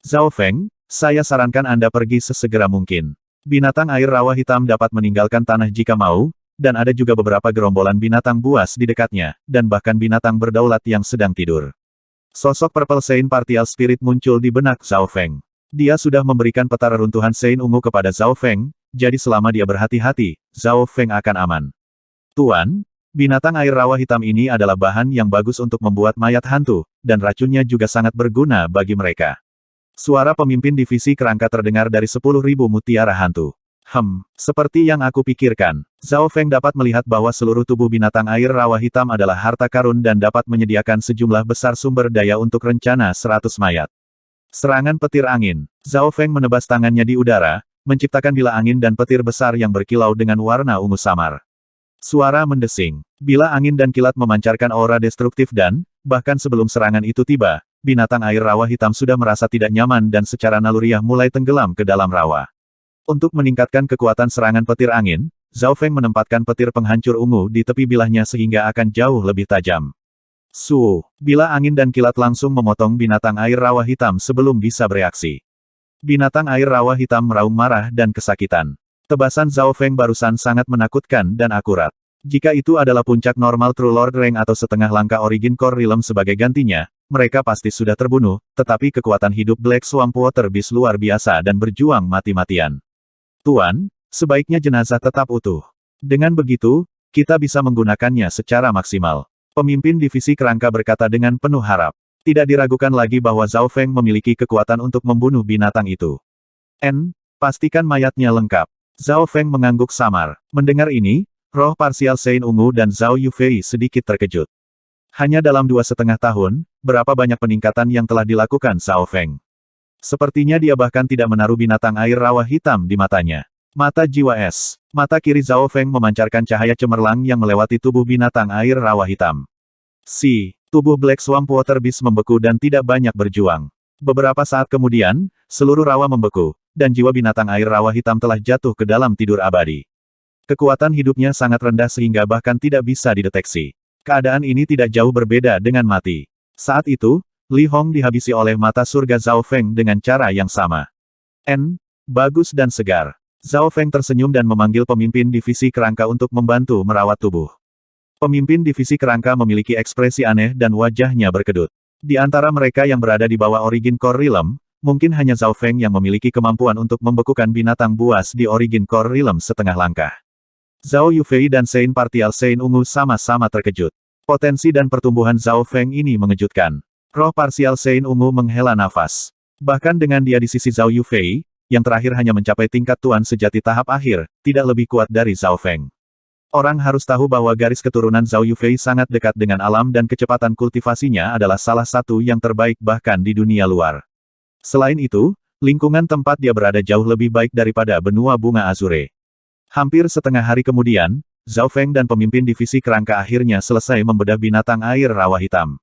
Zhao Feng, saya sarankan Anda pergi sesegera mungkin. Binatang air rawa hitam dapat meninggalkan tanah jika mau, dan ada juga beberapa gerombolan binatang buas di dekatnya, dan bahkan binatang berdaulat yang sedang tidur. Sosok Purple Saint Partial Spirit muncul di benak Zhao Feng. Dia sudah memberikan peta reruntuhan Saint ungu kepada Zhao Feng, jadi selama dia berhati-hati, Zhao Feng akan aman. Tuan, binatang air rawa hitam ini adalah bahan yang bagus untuk membuat mayat hantu, dan racunnya juga sangat berguna bagi mereka. Suara pemimpin divisi kerangka terdengar dari 10.000 mutiara hantu. Seperti yang aku pikirkan, Zhao Feng dapat melihat bahwa seluruh tubuh binatang air rawa hitam adalah harta karun dan dapat menyediakan sejumlah besar sumber daya untuk rencana 100 mayat. Serangan petir angin. Zhao Feng menebas tangannya di udara, menciptakan bila angin dan petir besar yang berkilau dengan warna ungu samar. Suara mendesing. Bila angin dan kilat memancarkan aura destruktif dan, bahkan sebelum serangan itu tiba, binatang air rawa hitam sudah merasa tidak nyaman dan secara naluriah mulai tenggelam ke dalam rawa. Untuk meningkatkan kekuatan serangan petir angin, Zhao Feng menempatkan petir penghancur ungu di tepi bilahnya sehingga akan jauh lebih tajam. Bila angin dan kilat langsung memotong binatang air rawa hitam sebelum bisa bereaksi. Binatang air rawa hitam meraung marah dan kesakitan. Tebasan Zhao Feng barusan sangat menakutkan dan akurat. Jika itu adalah puncak normal True Lord Rank atau setengah langkah Origin Core Realm sebagai gantinya, mereka pasti sudah terbunuh, tetapi kekuatan hidup Black Swamp Water Beast luar biasa dan berjuang mati-matian. Tuan, sebaiknya jenazah tetap utuh. Dengan begitu, kita bisa menggunakannya secara maksimal. Pemimpin divisi kerangka berkata dengan penuh harap. Tidak diragukan lagi bahwa Zhao Feng memiliki kekuatan untuk membunuh binatang itu. Pastikan mayatnya lengkap. Zhao Feng mengangguk samar. Mendengar ini, roh parsial Saint ungu dan Zhao Yufei sedikit terkejut. Hanya dalam 2,5 tahun, berapa banyak peningkatan yang telah dilakukan Zhao Feng. Sepertinya dia bahkan tidak menaruh binatang air rawa hitam di matanya. Mata jiwa es. Mata kiri Zhao Feng memancarkan cahaya cemerlang yang melewati tubuh binatang air rawa hitam. Tubuh Black Swamp Water Beast membeku dan tidak banyak berjuang. Beberapa saat kemudian, seluruh rawa membeku, dan jiwa binatang air rawa hitam telah jatuh ke dalam tidur abadi. Kekuatan hidupnya sangat rendah sehingga bahkan tidak bisa dideteksi. Keadaan ini tidak jauh berbeda dengan mati. Saat itu, Li Hong dihabisi oleh mata surga Zhao Feng dengan cara yang sama. Bagus dan segar. Zhao Feng tersenyum dan memanggil pemimpin divisi kerangka untuk membantu merawat tubuh. Pemimpin divisi kerangka memiliki ekspresi aneh dan wajahnya berkedut. Di antara mereka yang berada di bawah Origin Core Realm, mungkin hanya Zhao Feng yang memiliki kemampuan untuk membekukan binatang buas di Origin Core Realm setengah langkah. Zhao Yufei dan Saint Partial Saint ungu sama-sama terkejut. Potensi dan pertumbuhan Zhao Feng ini mengejutkan. Roh Parsial Saint ungu menghela nafas. Bahkan dengan dia di sisi Zhao Yufei, yang terakhir hanya mencapai tingkat tuan sejati tahap akhir, tidak lebih kuat dari Zhao Feng. Orang harus tahu bahwa garis keturunan Zhao Yufei sangat dekat dengan alam dan kecepatan kultivasinya adalah salah satu yang terbaik bahkan di dunia luar. Selain itu, lingkungan tempat dia berada jauh lebih baik daripada benua bunga Azure. Hampir setengah hari kemudian, Zhao Feng dan pemimpin divisi kerangka akhirnya selesai membedah binatang air rawa hitam.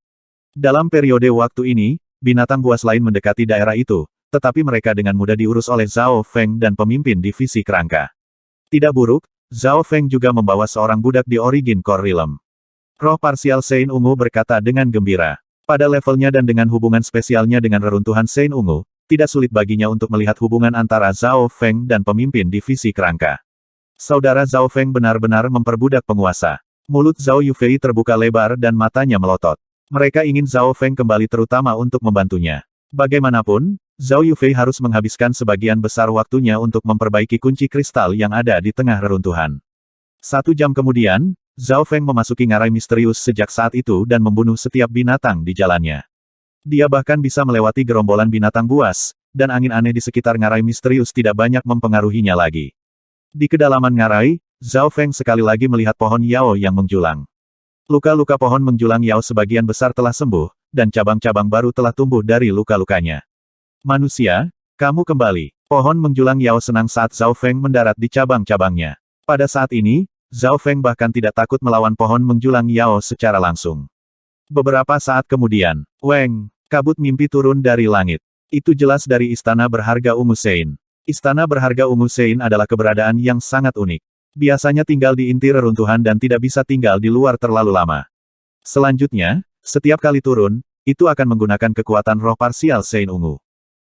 Dalam periode waktu ini, binatang buas lain mendekati daerah itu, tetapi mereka dengan mudah diurus oleh Zhao Feng dan pemimpin divisi kerangka. Tidak buruk, Zhao Feng juga membawa seorang budak di Origin Core Realm. Roh Parsial Saint ungu berkata dengan gembira. Pada levelnya dan dengan hubungan spesialnya dengan reruntuhan Saint ungu, tidak sulit baginya untuk melihat hubungan antara Zhao Feng dan pemimpin divisi kerangka. Saudara Zhao Feng benar-benar memperbudak penguasa. Mulut Zhao Yufei terbuka lebar dan matanya melotot. Mereka ingin Zhao Feng kembali terutama untuk membantunya. Bagaimanapun, Zhao Yufei harus menghabiskan sebagian besar waktunya untuk memperbaiki kunci kristal yang ada di tengah reruntuhan. 1 jam kemudian, Zhao Feng memasuki ngarai misterius sejak saat itu dan membunuh setiap binatang di jalannya. Dia bahkan bisa melewati gerombolan binatang buas, dan angin aneh di sekitar ngarai misterius tidak banyak mempengaruhinya lagi. Di kedalaman ngarai, Zhao Feng sekali lagi melihat pohon Yao yang menjulang. Luka-luka pohon menjulang Yao sebagian besar telah sembuh, dan cabang-cabang baru telah tumbuh dari luka-lukanya. Manusia, kamu kembali. Pohon menjulang Yao senang saat Zhao Feng mendarat di cabang-cabangnya. Pada saat ini, Zhao Feng bahkan tidak takut melawan pohon menjulang Yao secara langsung. Beberapa saat kemudian, Weng, kabut mimpi turun dari langit. Itu jelas dari Istana Berharga Ungu Sein. Istana Berharga Ungu Sein adalah keberadaan yang sangat unik. Biasanya tinggal di inti reruntuhan dan tidak bisa tinggal di luar terlalu lama. Selanjutnya, setiap kali turun, itu akan menggunakan kekuatan roh parsial Sein Ungu.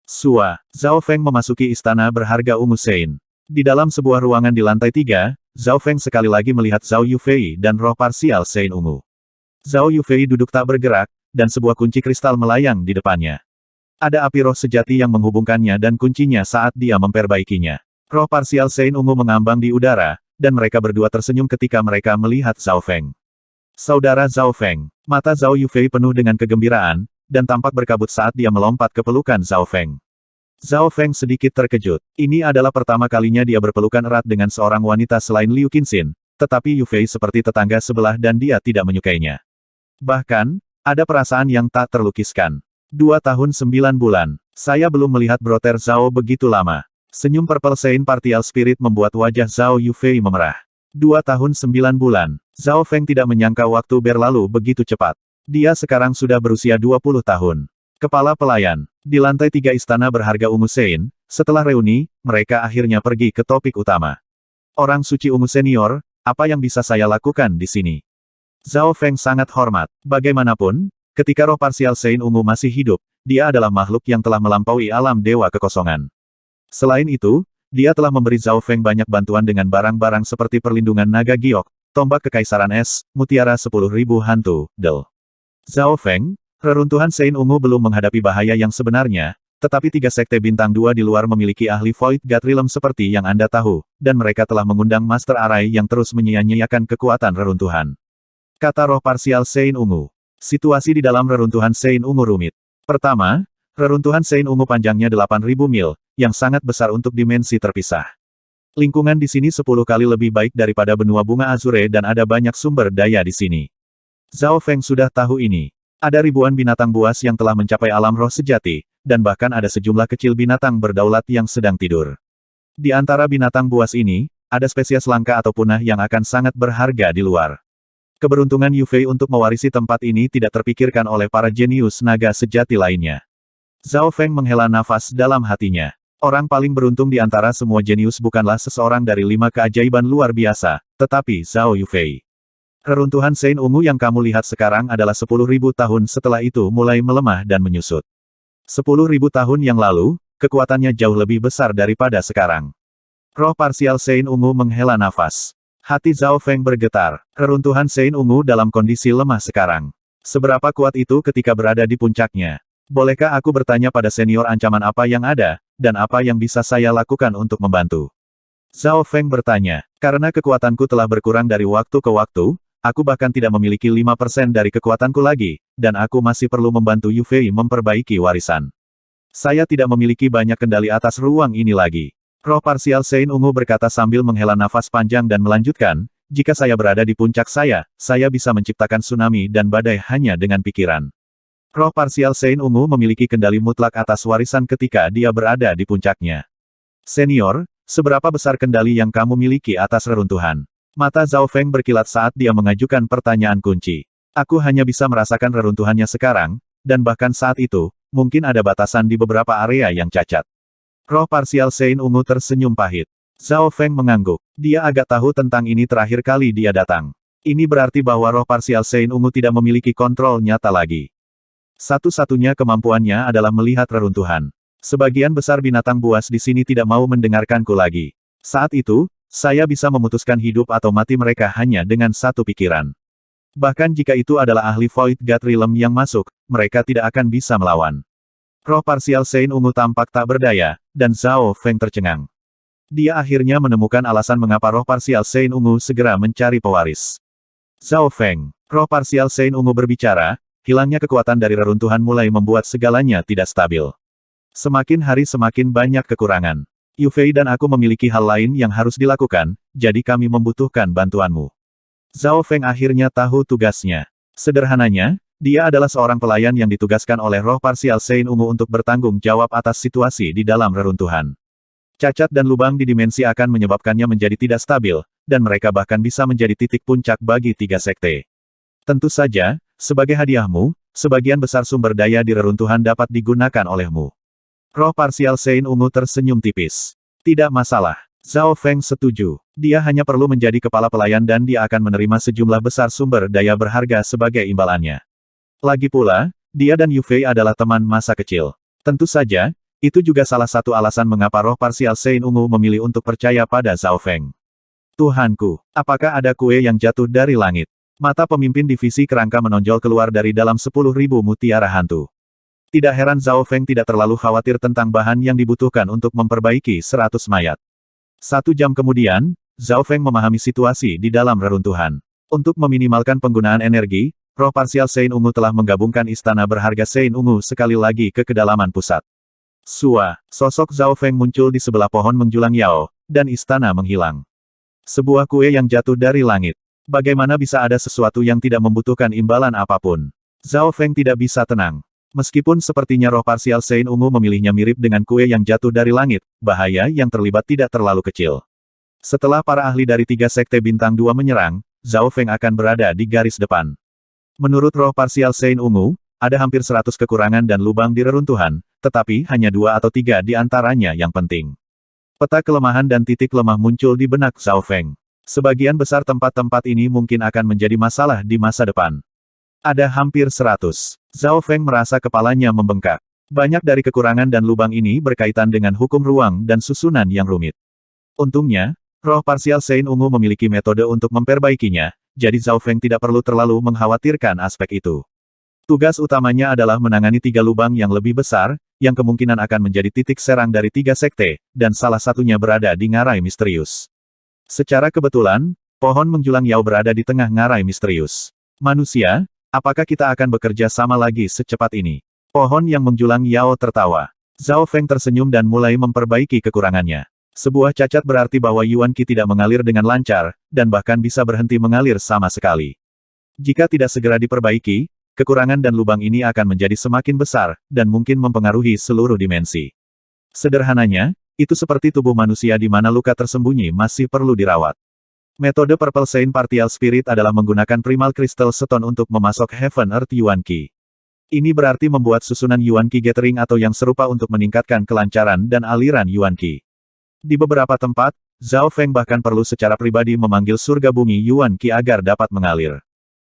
Sua, Zhao Feng memasuki Istana Berharga Ungu Sein. Di dalam sebuah ruangan di lantai 3, Zhao Feng sekali lagi melihat Zhao Yufei dan roh parsial Sein Ungu. Zhao Yufei duduk tak bergerak, dan sebuah kunci kristal melayang di depannya. Ada api roh sejati yang menghubungkannya dan kuncinya saat dia memperbaikinya. Roh parsial Sein Ungu mengambang di udara, dan mereka berdua tersenyum ketika mereka melihat Zhao Feng. Saudara Zhao Feng, mata Zhao Yufei penuh dengan kegembiraan, dan tampak berkabut saat dia melompat ke pelukan Zhao Feng. Zhao Feng sedikit terkejut. Ini adalah pertama kalinya dia berpelukan erat dengan seorang wanita selain Liu Qinxin, tetapi Yufei seperti tetangga sebelah dan dia tidak menyukainya. Bahkan, ada perasaan yang tak terlukiskan. 2 tahun 9 bulan. Saya belum melihat Brother Zhao begitu lama. Senyum Purple Saint Partial Spirit membuat wajah Zhao Yufei memerah. 2 tahun 9 bulan. Zhao Feng tidak menyangka waktu berlalu begitu cepat. Dia sekarang sudah berusia 20 tahun. Kepala pelayan. Di lantai 3 Istana Berharga Ungu Sein, setelah reuni, mereka akhirnya pergi ke topik utama. Orang suci ungu senior, apa yang bisa saya lakukan di sini? Zhao Feng sangat hormat. Bagaimanapun, ketika roh parsial Sein Ungu masih hidup, dia adalah makhluk yang telah melampaui alam dewa kekosongan. Selain itu, dia telah memberi Zhao Feng banyak bantuan dengan barang-barang seperti perlindungan naga giok, tombak kekaisaran es, mutiara 10.000 hantu, del. Zhao Feng, reruntuhan Sein Ungu belum menghadapi bahaya yang sebenarnya, tetapi 3 sekte bintang 2 di luar memiliki ahli Void God Realm seperti yang Anda tahu, dan mereka telah mengundang Master Arai yang terus menyia-nyiakan kekuatan reruntuhan. Kata roh parsial Sein Ungu. Situasi di dalam reruntuhan Sein Ungu rumit. Pertama, reruntuhan Sein Ungu panjangnya 8.000 mil, yang sangat besar untuk dimensi terpisah. Lingkungan di sini 10 kali lebih baik daripada benua bunga Azure dan ada banyak sumber daya di sini. Zhao Feng sudah tahu ini. Ada ribuan binatang buas yang telah mencapai alam roh sejati, dan bahkan ada sejumlah kecil binatang berdaulat yang sedang tidur. Di antara binatang buas ini, ada spesies langka atau punah yang akan sangat berharga di luar. Keberuntungan Yufei untuk mewarisi tempat ini tidak terpikirkan oleh para jenius naga sejati lainnya. Zhao Feng menghela nafas dalam hatinya. Orang paling beruntung di antara semua jenius bukanlah seseorang dari 5 keajaiban luar biasa, tetapi Zhao Yufei. Reruntuhan Sein Ungu yang kamu lihat sekarang adalah 10.000 tahun setelah itu mulai melemah dan menyusut. 10.000 tahun yang lalu, kekuatannya jauh lebih besar daripada sekarang. Roh parsial Sein Ungu menghela nafas. Hati Zhao Feng bergetar. Reruntuhan Sein Ungu dalam kondisi lemah sekarang. Seberapa kuat itu ketika berada di puncaknya? Bolehkah aku bertanya pada senior ancaman apa yang ada, dan apa yang bisa saya lakukan untuk membantu? Zhao Feng bertanya. Karena kekuatanku telah berkurang dari waktu ke waktu, aku bahkan tidak memiliki 5% dari kekuatanku lagi, dan aku masih perlu membantu Yufei memperbaiki warisan. Saya tidak memiliki banyak kendali atas ruang ini lagi. Roh parsial Sein Ungu berkata sambil menghela nafas panjang dan melanjutkan, jika saya berada di puncak saya bisa menciptakan tsunami dan badai hanya dengan pikiran. Roh parsial Sein Ungu memiliki kendali mutlak atas warisan ketika dia berada di puncaknya. Senior, seberapa besar kendali yang kamu miliki atas reruntuhan? Mata Zhao Feng berkilat saat dia mengajukan pertanyaan kunci. Aku hanya bisa merasakan reruntuhannya sekarang, dan bahkan saat itu, mungkin ada batasan di beberapa area yang cacat. Roh parsial Sein Ungu tersenyum pahit. Zhao Feng mengangguk. Dia agak tahu tentang ini terakhir kali dia datang. Ini berarti bahwa roh parsial Sein Ungu tidak memiliki kontrol nyata lagi. Satu-satunya kemampuannya adalah melihat reruntuhan. Sebagian besar binatang buas di sini tidak mau mendengarkanku lagi. Saat itu, saya bisa memutuskan hidup atau mati mereka hanya dengan satu pikiran. Bahkan jika itu adalah ahli Void God Realm yang masuk, mereka tidak akan bisa melawan. Roh parsial Sein Ungu tampak tak berdaya, dan Zhao Feng tercengang. Dia akhirnya menemukan alasan mengapa roh parsial Sein Ungu segera mencari pewaris. Zhao Feng, roh parsial Sein Ungu berbicara, hilangnya kekuatan dari reruntuhan mulai membuat segalanya tidak stabil. Semakin hari semakin banyak kekurangan. Yufei dan aku memiliki hal lain yang harus dilakukan, jadi kami membutuhkan bantuanmu. Zhao Feng akhirnya tahu tugasnya. Sederhananya, dia adalah seorang pelayan yang ditugaskan oleh roh parsial Sein Ungu untuk bertanggung jawab atas situasi di dalam reruntuhan. Cacat dan lubang di dimensi akan menyebabkannya menjadi tidak stabil, dan mereka bahkan bisa menjadi titik puncak bagi 3 sekte. Tentu saja, sebagai hadiahmu, sebagian besar sumber daya di reruntuhan dapat digunakan olehmu. Roh parsial Sein Ungu tersenyum tipis. Tidak masalah. Zhao Feng setuju. Dia hanya perlu menjadi kepala pelayan dan dia akan menerima sejumlah besar sumber daya berharga sebagai imbalannya. Lagi pula, dia dan Yu Fei adalah teman masa kecil. Tentu saja, itu juga salah satu alasan mengapa roh parsial Sein Ungu memilih untuk percaya pada Zhao Feng. Tuhanku, apakah ada kue yang jatuh dari langit? Mata pemimpin divisi kerangka menonjol keluar dari dalam 10.000 mutiara hantu. Tidak heran Zhao Feng tidak terlalu khawatir tentang bahan yang dibutuhkan untuk memperbaiki 100 mayat. 1 jam kemudian, Zhao Feng memahami situasi di dalam reruntuhan. Untuk meminimalkan penggunaan energi, roh parsial Sein Ungu telah menggabungkan istana berharga Sein Ungu sekali lagi ke kedalaman pusat. Sosok Zhao Feng muncul di sebelah pohon menjulang Yao, dan istana menghilang. Sebuah kue yang jatuh dari langit. Bagaimana bisa ada sesuatu yang tidak membutuhkan imbalan apapun? Zhao Feng tidak bisa tenang. Meskipun sepertinya roh parsial Sein Ungu memilihnya mirip dengan kue yang jatuh dari langit, bahaya yang terlibat tidak terlalu kecil. Setelah para ahli dari 3 sekte bintang 2 menyerang, Zhao Feng akan berada di garis depan. Menurut roh parsial Sein Ungu, ada hampir 100 kekurangan dan lubang di reruntuhan, tetapi hanya 2 atau 3 di antaranya yang penting. Peta kelemahan dan titik lemah muncul di benak Zhao Feng. Sebagian besar tempat-tempat ini mungkin akan menjadi masalah di masa depan. Ada hampir 100. Zhao Feng merasa kepalanya membengkak. Banyak dari kekurangan dan lubang ini berkaitan dengan hukum ruang dan susunan yang rumit. Untungnya, roh parsial Sein Ungu memiliki metode untuk memperbaikinya, jadi Zhao Feng tidak perlu terlalu mengkhawatirkan aspek itu. Tugas utamanya adalah menangani 3 lubang yang lebih besar, yang kemungkinan akan menjadi titik serang dari 3 sekte, dan salah satunya berada di ngarai misterius. Secara kebetulan, pohon menjulang Yao berada di tengah ngarai misterius. Manusia, apakah kita akan bekerja sama lagi secepat ini? Pohon yang menjulang Yao tertawa. Zhao Feng tersenyum dan mulai memperbaiki kekurangannya. Sebuah cacat berarti bahwa Yuan Qi tidak mengalir dengan lancar, dan bahkan bisa berhenti mengalir sama sekali. Jika tidak segera diperbaiki, kekurangan dan lubang ini akan menjadi semakin besar, dan mungkin mempengaruhi seluruh dimensi. Sederhananya, itu seperti tubuh manusia di mana luka tersembunyi masih perlu dirawat. Metode Purple Saint Partial Spirit adalah menggunakan Primal Crystal Stone untuk memasok Heaven Earth Yuan Qi. Ini berarti membuat susunan Yuan Qi Gathering atau yang serupa untuk meningkatkan kelancaran dan aliran Yuan Qi. Di beberapa tempat, Zhao Feng bahkan perlu secara pribadi memanggil surga bumi Yuan Qi agar dapat mengalir.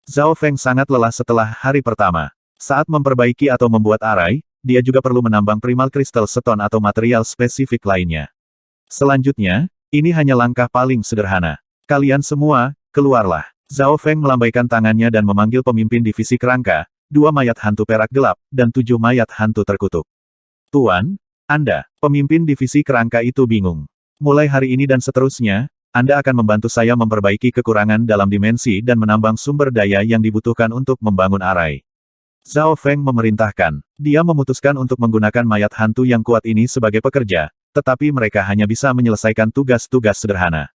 Zhao Feng sangat lelah setelah hari pertama. Saat memperbaiki atau membuat arai, dia juga perlu menambang Primal Crystal Stone atau material spesifik lainnya. Selanjutnya, ini hanya langkah paling sederhana. Kalian semua, keluarlah. Zhao Feng melambaikan tangannya dan memanggil pemimpin divisi kerangka, 2 mayat hantu perak gelap, dan 7 mayat hantu terkutuk. Tuan, Anda, pemimpin divisi kerangka itu bingung. Mulai hari ini dan seterusnya, Anda akan membantu saya memperbaiki kekurangan dalam dimensi dan menambang sumber daya yang dibutuhkan untuk membangun arai. Zhao Feng memerintahkan. Dia memutuskan untuk menggunakan mayat hantu yang kuat ini sebagai pekerja, tetapi mereka hanya bisa menyelesaikan tugas-tugas sederhana.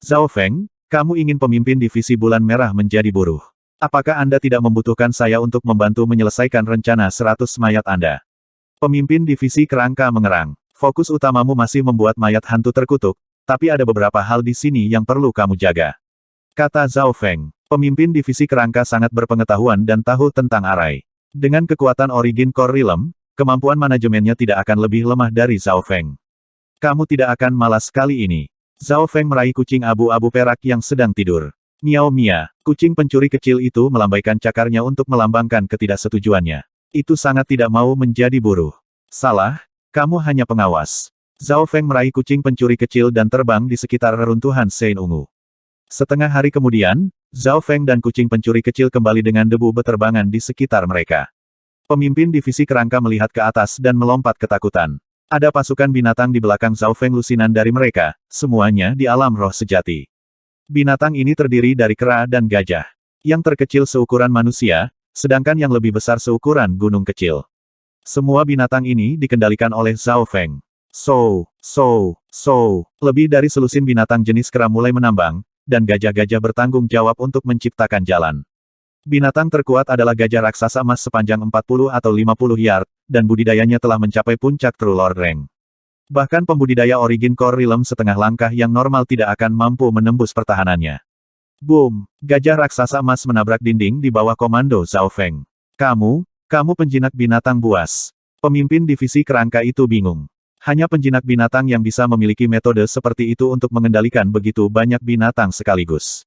Zhao Feng, kamu ingin pemimpin divisi bulan merah menjadi buruh. Apakah Anda tidak membutuhkan saya untuk membantu menyelesaikan rencana 100 mayat Anda? Pemimpin divisi kerangka mengerang. Fokus utamamu masih membuat mayat hantu terkutuk, tapi ada beberapa hal di sini yang perlu kamu jaga. Kata Zhao Feng. Pemimpin divisi kerangka sangat berpengetahuan dan tahu tentang arai. Dengan kekuatan Origin Core Realm, kemampuan manajemennya tidak akan lebih lemah dari Zhao Feng. Kamu tidak akan malas kali ini. Zhao Feng meraih kucing abu-abu perak yang sedang tidur. Miao Mia, kucing pencuri kecil itu melambaikan cakarnya untuk melambangkan ketidaksetujuannya. Itu sangat tidak mau menjadi buruh. Salah, kamu hanya pengawas. Zhao Feng meraih kucing pencuri kecil dan terbang di sekitar reruntuhan Sein Ungu. Setengah hari kemudian, Zhao Feng dan kucing pencuri kecil kembali dengan debu beterbangan di sekitar mereka. Pemimpin divisi kerangka melihat ke atas dan melompat ketakutan. Ada pasukan binatang di belakang Zhao Feng lusinan dari mereka, semuanya di alam roh sejati. Binatang ini terdiri dari kera dan gajah. Yang terkecil seukuran manusia, sedangkan yang lebih besar seukuran gunung kecil. Semua binatang ini dikendalikan oleh Zhao Feng. Lebih dari selusin binatang jenis kera mulai menambang, dan gajah-gajah bertanggung jawab untuk menciptakan jalan. Binatang terkuat adalah gajah raksasa emas sepanjang 40 atau 50 yard, dan budidayanya telah mencapai puncak True Lord Rank. Bahkan pembudidaya Origin Core Realm setengah langkah yang normal tidak akan mampu menembus pertahanannya. Boom! Gajah raksasa emas menabrak dinding di bawah komando Zhao Feng. Kamu penjinak binatang buas. Pemimpin divisi kerangka itu bingung. Hanya penjinak binatang yang bisa memiliki metode seperti itu untuk mengendalikan begitu banyak binatang sekaligus.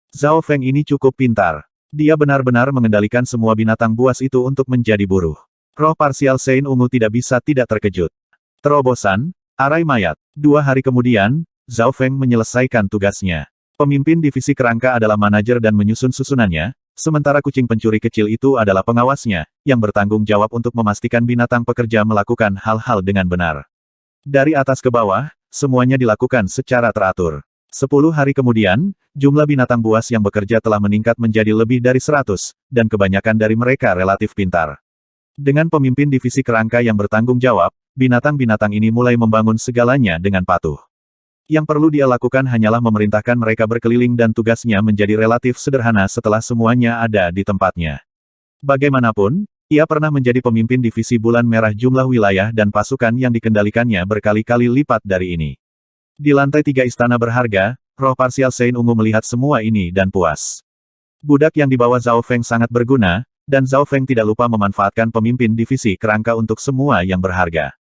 Zhao Feng ini cukup pintar. Dia benar-benar mengendalikan semua binatang buas itu untuk menjadi buruh. Roh parsial Sein Ungu tidak bisa tidak terkejut. Terobosan, arai mayat. 2 hari kemudian, Zhao Feng menyelesaikan tugasnya. Pemimpin divisi kerangka adalah manajer dan menyusun susunannya, sementara kucing pencuri kecil itu adalah pengawasnya, yang bertanggung jawab untuk memastikan binatang pekerja melakukan hal-hal dengan benar. Dari atas ke bawah, semuanya dilakukan secara teratur. 10 hari kemudian, jumlah binatang buas yang bekerja telah meningkat menjadi lebih dari 100, dan kebanyakan dari mereka relatif pintar. Dengan pemimpin divisi kerangka yang bertanggung jawab, binatang-binatang ini mulai membangun segalanya dengan patuh. Yang perlu dia lakukan hanyalah memerintahkan mereka berkeliling dan tugasnya menjadi relatif sederhana setelah semuanya ada di tempatnya. Bagaimanapun, ia pernah menjadi pemimpin divisi bulan merah, jumlah wilayah dan pasukan yang dikendalikannya berkali-kali lipat dari ini. Di lantai 3 istana berharga, roh parsial Sein Ungu melihat semua ini dan puas. Budak yang dibawa Zhao Feng sangat berguna, dan Zhao Feng tidak lupa memanfaatkan pemimpin divisi kerangka untuk semua yang berharga.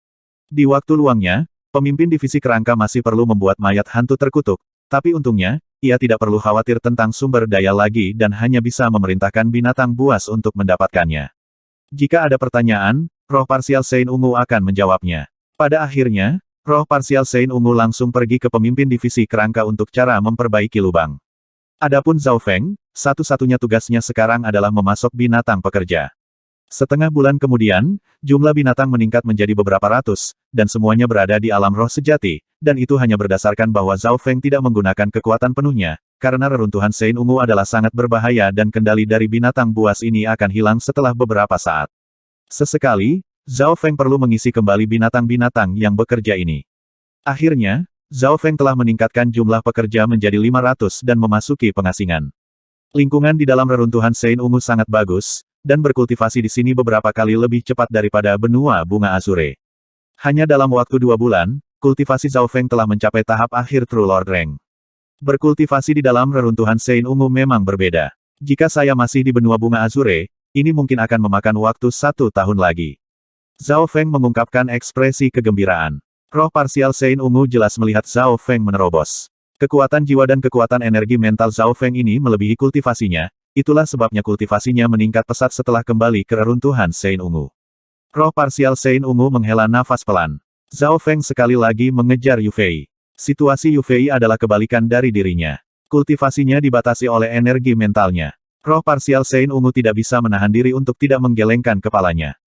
Di waktu luangnya, pemimpin divisi kerangka masih perlu membuat mayat hantu terkutuk, tapi untungnya, ia tidak perlu khawatir tentang sumber daya lagi dan hanya bisa memerintahkan binatang buas untuk mendapatkannya. Jika ada pertanyaan, roh parsial Sein Ungu akan menjawabnya. Pada akhirnya, roh parsial Sein Ungu langsung pergi ke pemimpin divisi kerangka untuk cara memperbaiki lubang. Adapun Zhao Feng, satu-satunya tugasnya sekarang adalah memasok binatang pekerja. Setengah bulan kemudian, jumlah binatang meningkat menjadi beberapa ratus, dan semuanya berada di alam roh sejati, dan itu hanya berdasarkan bahwa Zhao Feng tidak menggunakan kekuatan penuhnya, karena reruntuhan Sein Ungu adalah sangat berbahaya dan kendali dari binatang buas ini akan hilang setelah beberapa saat. Sesekali, Zhao Feng perlu mengisi kembali binatang-binatang yang bekerja ini. Akhirnya, Zhao Feng telah meningkatkan jumlah pekerja menjadi 500 dan memasuki pengasingan. Lingkungan di dalam reruntuhan Sein Ungu sangat bagus, dan berkultivasi di sini beberapa kali lebih cepat daripada benua bunga Azure. Hanya dalam waktu 2 bulan, kultivasi Zhao Feng telah mencapai tahap akhir True Lord Rank. Berkultivasi di dalam reruntuhan Sein Ungu memang berbeda. Jika saya masih di benua bunga Azure, ini mungkin akan memakan waktu 1 tahun lagi. Zhao Feng mengungkapkan ekspresi kegembiraan. Roh parsial Sein Ungu jelas melihat Zhao Feng menerobos. Kekuatan jiwa dan kekuatan energi mental Zhao Feng ini melebihi kultivasinya, itulah sebabnya kultivasinya meningkat pesat setelah kembali ke reruntuhan Sein Ungu. Roh parsial Sein Ungu menghela nafas pelan. Zhao Feng sekali lagi mengejar Yu Fei. Situasi Yu Fei adalah kebalikan dari dirinya. Kultivasinya dibatasi oleh energi mentalnya. Roh parsial Sein Ungu tidak bisa menahan diri untuk tidak menggelengkan kepalanya.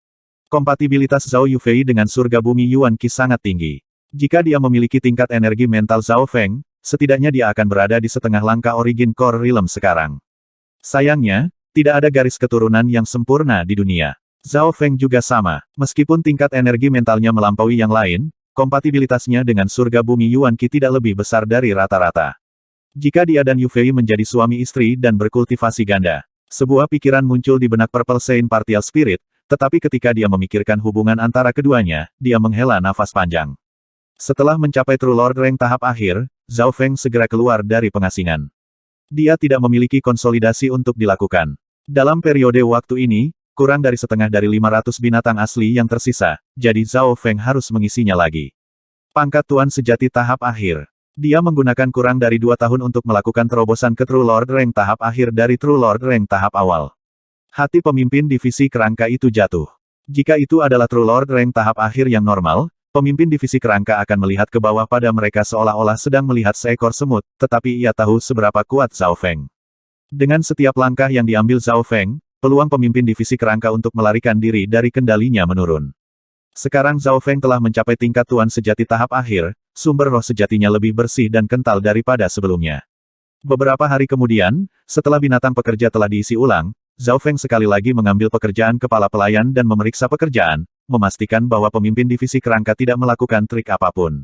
Kompatibilitas Zhao Yufei dengan surga bumi Yuan Qi sangat tinggi. Jika dia memiliki tingkat energi mental Zhao Feng, setidaknya dia akan berada di setengah langkah Origin Core Realm sekarang. Sayangnya, tidak ada garis keturunan yang sempurna di dunia. Zhao Feng juga sama. Meskipun tingkat energi mentalnya melampaui yang lain, kompatibilitasnya dengan surga bumi Yuan Qi tidak lebih besar dari rata-rata. Jika dia dan Yufei menjadi suami istri dan berkultivasi ganda, sebuah pikiran muncul di benak Purple Saint Partial Spirit, tetapi ketika dia memikirkan hubungan antara keduanya, dia menghela nafas panjang. Setelah mencapai True Lord Rank tahap akhir, Zhao Feng segera keluar dari pengasingan. Dia tidak memiliki konsolidasi untuk dilakukan. Dalam periode waktu ini, kurang dari setengah dari 500 binatang asli yang tersisa, jadi Zhao Feng harus mengisinya lagi. Pangkat Tuan Sejati tahap akhir. Dia menggunakan kurang dari 2 tahun untuk melakukan terobosan ke True Lord Rank tahap akhir dari True Lord Rank tahap awal. Hati pemimpin divisi kerangka itu jatuh. Jika itu adalah True Lord Rank tahap akhir yang normal, pemimpin divisi kerangka akan melihat ke bawah pada mereka seolah-olah sedang melihat seekor semut, tetapi ia tahu seberapa kuat Zhao Feng. Dengan setiap langkah yang diambil Zhao Feng, peluang pemimpin divisi kerangka untuk melarikan diri dari kendalinya menurun. Sekarang Zhao Feng telah mencapai tingkat Tuan Sejati tahap akhir, sumber roh sejatinya lebih bersih dan kental daripada sebelumnya. Beberapa hari kemudian, setelah binatang pekerja telah diisi ulang, Zhao Feng sekali lagi mengambil pekerjaan kepala pelayan dan memeriksa pekerjaan, memastikan bahwa pemimpin divisi kerangka tidak melakukan trik apapun.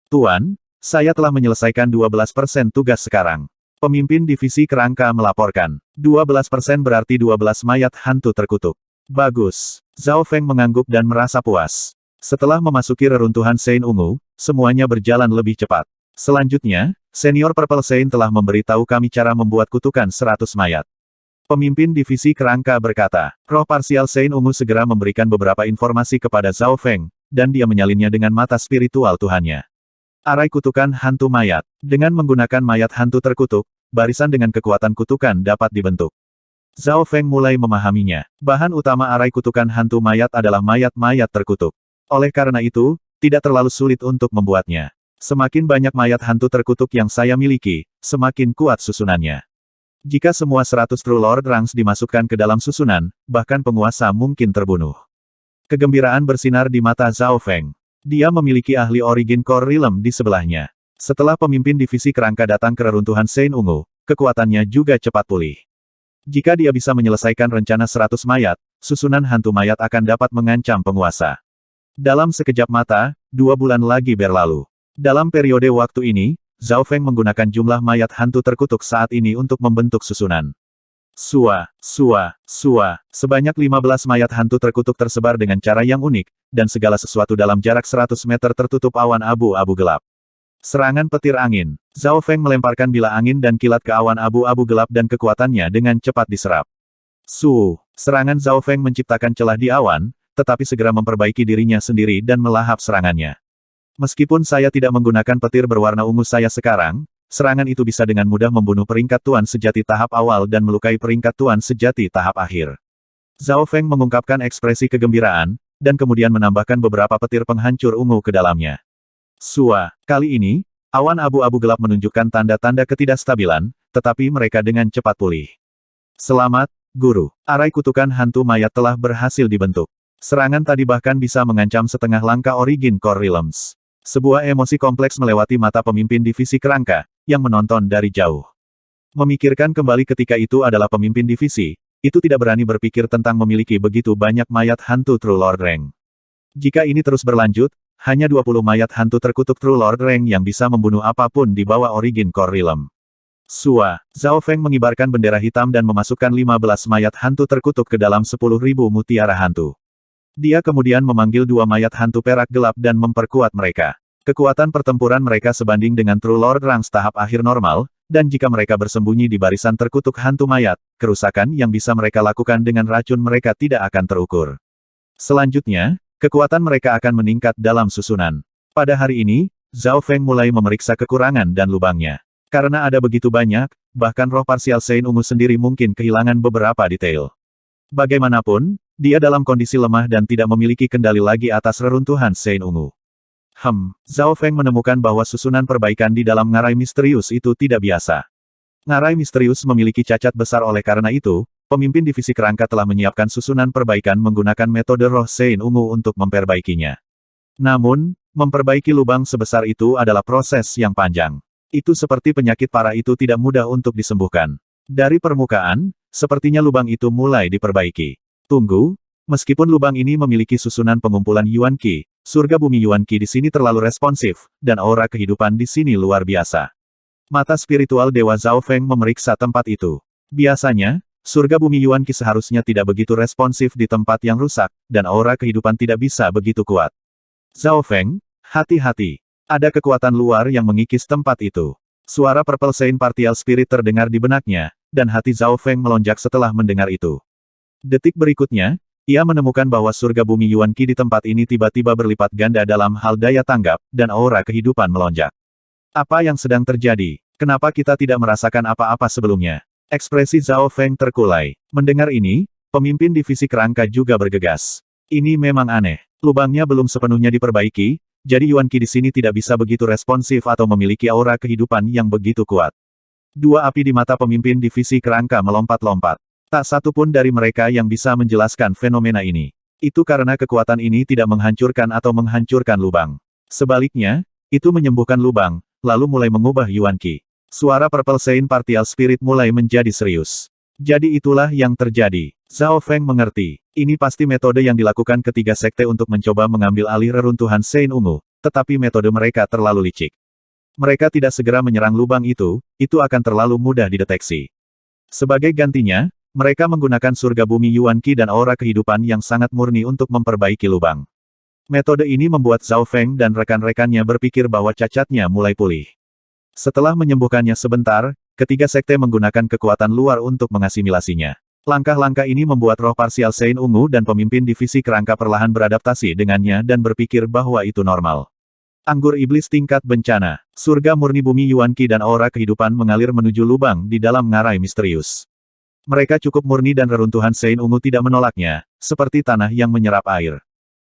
Tuan, saya telah menyelesaikan 12% tugas sekarang. Pemimpin divisi kerangka melaporkan. 12% berarti 12 mayat hantu terkutuk. Bagus. Zhao Feng mengangguk dan merasa puas. Setelah memasuki reruntuhan Sein Ungu, semuanya berjalan lebih cepat. Selanjutnya, Senior Purple Saint telah memberitahu kami cara membuat kutukan 100 mayat. Pemimpin divisi kerangka berkata. Roh parsial Sein Ungu segera memberikan beberapa informasi kepada Zhao Feng, dan dia menyalinnya dengan mata spiritual Tuhannya. Arai kutukan hantu mayat. Dengan menggunakan mayat hantu terkutuk, barisan dengan kekuatan kutukan dapat dibentuk. Zhao Feng mulai memahaminya. Bahan utama arai kutukan hantu mayat adalah mayat-mayat terkutuk. Oleh karena itu, tidak terlalu sulit untuk membuatnya. Semakin banyak mayat hantu terkutuk yang saya miliki, semakin kuat susunannya. Jika semua 100 True Lord Ranks dimasukkan ke dalam susunan, bahkan penguasa mungkin terbunuh. Kegembiraan bersinar di mata Zhao Feng. Dia memiliki ahli Origin Core Realm di sebelahnya. Setelah pemimpin divisi kerangka datang ke reruntuhan Sein Ungu, kekuatannya juga cepat pulih. Jika dia bisa menyelesaikan rencana 100 mayat, susunan hantu mayat akan dapat mengancam penguasa. Dalam sekejap mata, 2 bulan lagi berlalu. Dalam periode waktu ini, Zhao Feng menggunakan jumlah mayat hantu terkutuk saat ini untuk membentuk susunan. Sebanyak 15 mayat hantu terkutuk tersebar dengan cara yang unik, dan segala sesuatu dalam jarak 100 meter tertutup awan abu-abu gelap. Serangan petir angin. Zhao Feng melemparkan bila angin dan kilat ke awan abu-abu gelap dan kekuatannya dengan cepat diserap. Serangan Zhao Feng menciptakan celah di awan, tetapi segera memperbaiki dirinya sendiri dan melahap serangannya. Meskipun saya tidak menggunakan petir berwarna ungu saya sekarang, serangan itu bisa dengan mudah membunuh peringkat Tuan Sejati tahap awal dan melukai peringkat Tuan Sejati tahap akhir. Zhao Feng mengungkapkan ekspresi kegembiraan, dan kemudian menambahkan beberapa petir penghancur ungu ke dalamnya. Kali ini, awan abu-abu gelap menunjukkan tanda-tanda ketidakstabilan, tetapi mereka dengan cepat pulih. Selamat, Guru. Arai kutukan hantu mayat telah berhasil dibentuk. Serangan tadi bahkan bisa mengancam setengah langkah Origin Core Realms. Sebuah emosi kompleks melewati mata pemimpin divisi kerangka, yang menonton dari jauh. Memikirkan kembali ketika itu adalah pemimpin divisi, itu tidak berani berpikir tentang memiliki begitu banyak mayat hantu True Lord Rank. Jika ini terus berlanjut, hanya 20 mayat hantu terkutuk True Lord Rank yang bisa membunuh apapun di bawah Origin Core Realm. Zhao Feng mengibarkan bendera hitam dan memasukkan 15 mayat hantu terkutuk ke dalam 10.000 mutiara hantu. Dia kemudian memanggil 2 mayat hantu perak gelap dan memperkuat mereka. Kekuatan pertempuran mereka sebanding dengan True Lord Ranks tahap akhir normal, dan jika mereka bersembunyi di barisan terkutuk hantu mayat, kerusakan yang bisa mereka lakukan dengan racun mereka tidak akan terukur. Selanjutnya, kekuatan mereka akan meningkat dalam susunan. Pada hari ini, Zhao Feng mulai memeriksa kekurangan dan lubangnya. Karena ada begitu banyak, bahkan roh parsial Sein Ungu sendiri mungkin kehilangan beberapa detail. Bagaimanapun, dia dalam kondisi lemah dan tidak memiliki kendali lagi atas reruntuhan Sein Ungu. Zhao Feng menemukan bahwa susunan perbaikan di dalam ngarai misterius itu tidak biasa. Ngarai misterius memiliki cacat besar oleh karena itu, pemimpin divisi kerangka telah menyiapkan susunan perbaikan menggunakan metode roh Sein Ungu untuk memperbaikinya. Namun, memperbaiki lubang sebesar itu adalah proses yang panjang. Itu seperti penyakit parah itu tidak mudah untuk disembuhkan. Dari permukaan, sepertinya lubang itu mulai diperbaiki. Tunggu, meskipun lubang ini memiliki susunan pengumpulan Yuan Qi, surga bumi Yuan Qi di sini terlalu responsif, dan aura kehidupan di sini luar biasa. Mata spiritual Dewa Zhao Feng memeriksa tempat itu. Biasanya, surga bumi Yuan Qi seharusnya tidak begitu responsif di tempat yang rusak, dan aura kehidupan tidak bisa begitu kuat. Zhao Feng, hati-hati. Ada kekuatan luar yang mengikis tempat itu. Suara Purple Saint Partial Spirit terdengar di benaknya, dan hati Zhao Feng melonjak setelah mendengar itu. Detik berikutnya, ia menemukan bahwa surga bumi Yuan Qi di tempat ini tiba-tiba berlipat ganda dalam hal daya tanggap, dan aura kehidupan melonjak. Apa yang sedang terjadi? Kenapa kita tidak merasakan apa-apa sebelumnya? Ekspresi Zhao Feng terkulai. Mendengar ini, pemimpin divisi kerangka juga bergegas. Ini memang aneh. Lubangnya belum sepenuhnya diperbaiki, jadi Yuan Qi di sini tidak bisa begitu responsif atau memiliki aura kehidupan yang begitu kuat. Dua api di mata pemimpin divisi kerangka melompat-lompat. Tak satu pun dari mereka yang bisa menjelaskan fenomena ini. Itu karena kekuatan ini tidak menghancurkan atau menghancurkan lubang. Sebaliknya, itu menyembuhkan lubang, lalu mulai mengubah Yuan Qi. Suara Purple Saint Partial Spirit mulai menjadi serius. Jadi itulah yang terjadi. Zhao Feng mengerti. Ini pasti metode yang dilakukan ketiga sekte untuk mencoba mengambil alih reruntuhan Sein Ungu, tetapi metode mereka terlalu licik. Mereka tidak segera menyerang lubang itu akan terlalu mudah dideteksi. Sebagai gantinya, mereka menggunakan surga bumi Yuan Qi dan aura kehidupan yang sangat murni untuk memperbaiki lubang. Metode ini membuat Zhao Feng dan rekan-rekannya berpikir bahwa cacatnya mulai pulih. Setelah menyembuhkannya sebentar, ketiga sekte menggunakan kekuatan luar untuk mengasimilasinya. Langkah-langkah ini membuat roh parsial Sein Ungu dan pemimpin divisi kerangka perlahan beradaptasi dengannya dan berpikir bahwa itu normal. Anggur iblis tingkat bencana, surga murni bumi Yuan Qi dan aura kehidupan mengalir menuju lubang di dalam ngarai misterius. Mereka cukup murni dan reruntuhan Sein Ungu tidak menolaknya, seperti tanah yang menyerap air.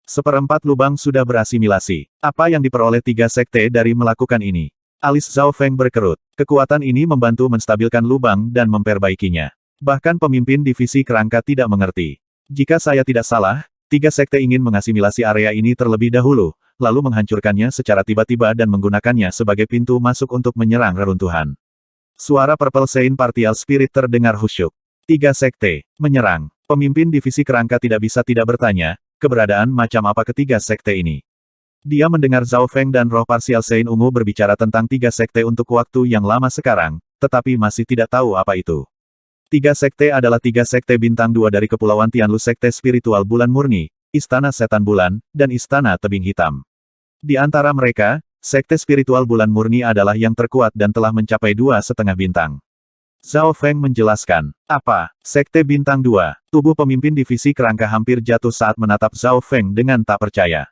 Seperempat lubang sudah berasimilasi. Apa yang diperoleh tiga sekte dari melakukan ini? Alis Zhao Feng berkerut. Kekuatan ini membantu menstabilkan lubang dan memperbaikinya. Bahkan pemimpin divisi kerangka tidak mengerti. Jika saya tidak salah, tiga sekte ingin mengasimilasi area ini terlebih dahulu, lalu menghancurkannya secara tiba-tiba dan menggunakannya sebagai pintu masuk untuk menyerang reruntuhan. Suara Purple Sein Partial Spirit terdengar khusyuk. Tiga sekte menyerang. Pemimpin divisi kerangka tidak bisa tidak bertanya, keberadaan macam apa ketiga sekte ini. Dia mendengar Zhao Feng dan roh parsial Sein Ungu berbicara tentang tiga sekte untuk waktu yang lama sekarang, tetapi masih tidak tahu apa itu. Tiga sekte adalah tiga sekte bintang 2 dari Kepulauan Tianlu, sekte spiritual bulan murni, Istana Setan Bulan, dan Istana Tebing Hitam. Di antara mereka, sekte spiritual bulan murni adalah yang terkuat dan telah mencapai 2,5 bintang. Zhao Feng menjelaskan. Apa? Sekte bintang 2. Tubuh pemimpin divisi kerangka hampir jatuh saat menatap Zhao Feng dengan tak percaya.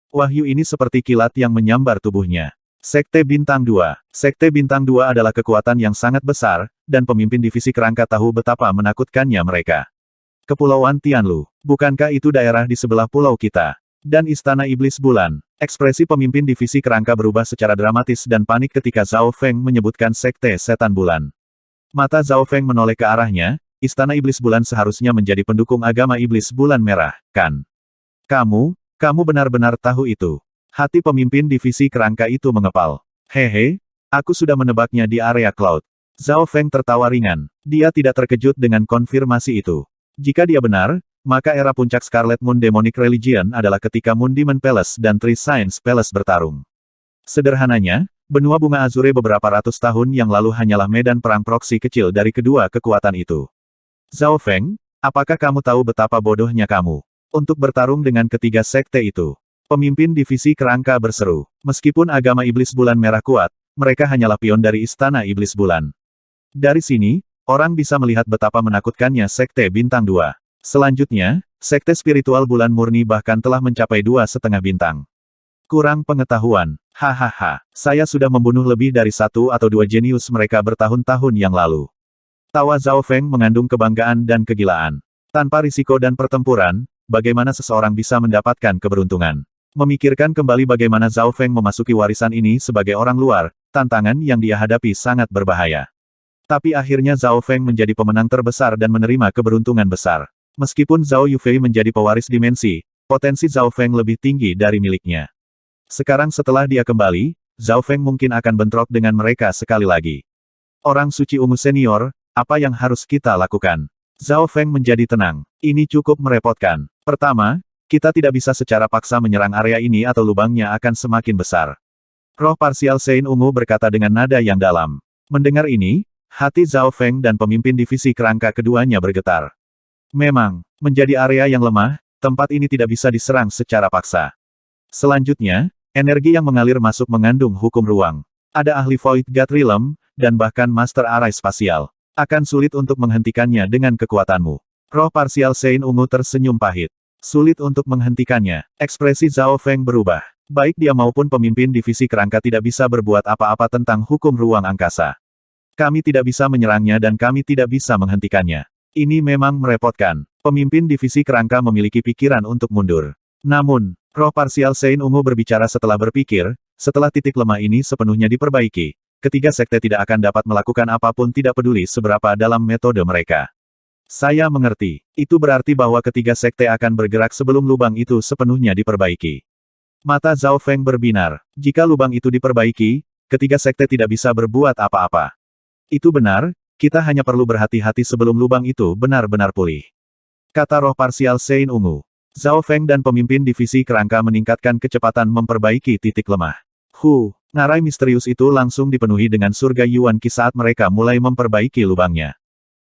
Wahyu ini seperti kilat yang menyambar tubuhnya. Sekte Bintang 2. Sekte Bintang 2 adalah kekuatan yang sangat besar, dan pemimpin divisi kerangka tahu betapa menakutkannya mereka. Kepulauan Tianlu. Bukankah itu daerah di sebelah pulau kita? Dan Istana Iblis Bulan. Ekspresi pemimpin divisi kerangka berubah secara dramatis dan panik ketika Zhao Feng menyebutkan Sekte Setan Bulan. Mata Zhao Feng menoleh ke arahnya, Istana Iblis Bulan seharusnya menjadi pendukung agama Iblis Bulan Merah, kan? Kamu benar-benar tahu itu. Hati pemimpin divisi kerangka itu mengepal. Hehe, aku sudah menebaknya di area Cloud. Zhao Feng tertawa ringan. Dia tidak terkejut dengan konfirmasi itu. Jika dia benar, maka era puncak Scarlet Moon Demonic Religion adalah ketika Moon Demon Palace dan Three Science Palace bertarung. Sederhananya, benua bunga Azure beberapa ratus tahun yang lalu hanyalah medan perang proksi kecil dari kedua kekuatan itu. Zhao Feng, apakah kamu tahu betapa bodohnya kamu untuk bertarung dengan ketiga sekte itu? Pemimpin divisi kerangka berseru. Meskipun agama Iblis Bulan Merah kuat, mereka hanyalah pion dari Istana Iblis Bulan. Dari sini, orang bisa melihat betapa menakutkannya Sekte Bintang 2. Selanjutnya, Sekte Spiritual Bulan Murni bahkan telah mencapai 2,5 bintang. Kurang pengetahuan. Hahaha, saya sudah membunuh lebih dari 1 atau 2 jenius mereka bertahun-tahun yang lalu. Tawa Zhao Feng mengandung kebanggaan dan kegilaan. Tanpa risiko dan pertempuran, bagaimana seseorang bisa mendapatkan keberuntungan? Memikirkan kembali bagaimana Zhao Feng memasuki warisan ini sebagai orang luar, tantangan yang dia hadapi sangat berbahaya. Tapi akhirnya Zhao Feng menjadi pemenang terbesar dan menerima keberuntungan besar. Meskipun Zhao Yufei menjadi pewaris dimensi, potensi Zhao Feng lebih tinggi dari miliknya. Sekarang setelah dia kembali, Zhao Feng mungkin akan bentrok dengan mereka sekali lagi. Orang suci ungu senior, apa yang harus kita lakukan? Zhao Feng menjadi tenang. Ini cukup merepotkan. Pertama, kita tidak bisa secara paksa menyerang area ini atau lubangnya akan semakin besar. Roh parsial Sein Ungu berkata dengan nada yang dalam. Mendengar ini, hati Zhao Feng dan pemimpin divisi kerangka keduanya bergetar. Memang, menjadi area yang lemah, tempat ini tidak bisa diserang secara paksa. Selanjutnya, energi yang mengalir masuk mengandung hukum ruang. Ada ahli Void God Realm, dan bahkan Master Array Spasial. Akan sulit untuk menghentikannya dengan kekuatanmu. Roh parsial Sein Ungu tersenyum pahit. Sulit untuk menghentikannya. Ekspresi Zhao Feng berubah. Baik dia maupun pemimpin divisi kerangka tidak bisa berbuat apa-apa tentang hukum ruang angkasa. Kami tidak bisa menyerangnya dan kami tidak bisa menghentikannya. Ini memang merepotkan. Pemimpin divisi kerangka memiliki pikiran untuk mundur. Namun, roh parsial Sein Ungu berbicara setelah berpikir, setelah titik lemah ini sepenuhnya diperbaiki, ketiga sekte tidak akan dapat melakukan apapun tidak peduli seberapa dalam metode mereka. Saya mengerti. Itu berarti bahwa ketiga sekte akan bergerak sebelum lubang itu sepenuhnya diperbaiki. Mata Zhao Feng berbinar. Jika lubang itu diperbaiki, ketiga sekte tidak bisa berbuat apa-apa. Itu benar, kita hanya perlu berhati-hati sebelum lubang itu benar-benar pulih. Kata roh parsial Sein Ungu. Zhao Feng dan pemimpin divisi kerangka meningkatkan kecepatan memperbaiki titik lemah. Ngarai misterius itu langsung dipenuhi dengan surga Yuan Qi saat mereka mulai memperbaiki lubangnya.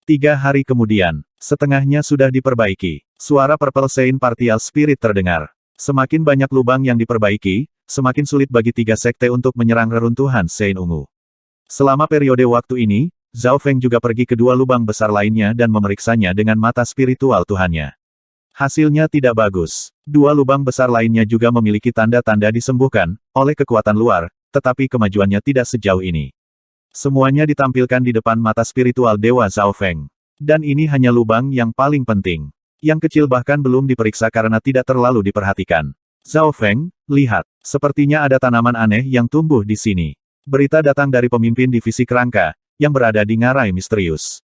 3 hari kemudian, setengahnya sudah diperbaiki. Suara Purple Sein Partial Spirit terdengar. Semakin banyak lubang yang diperbaiki, semakin sulit bagi tiga sekte untuk menyerang reruntuhan Sein Ungu. Selama periode waktu ini, Zhao Feng juga pergi ke dua lubang besar lainnya dan memeriksanya dengan mata spiritual Tuhannya. Hasilnya tidak bagus. Dua lubang besar lainnya juga memiliki tanda-tanda disembuhkan oleh kekuatan luar, tetapi kemajuannya tidak sejauh ini. Semuanya ditampilkan di depan mata spiritual Dewa Zhao Feng. Dan ini hanya lubang yang paling penting. Yang kecil bahkan belum diperiksa karena tidak terlalu diperhatikan. Zhao Feng, lihat. Sepertinya ada tanaman aneh yang tumbuh di sini. Berita datang dari pemimpin divisi kerangka, yang berada di ngarai misterius.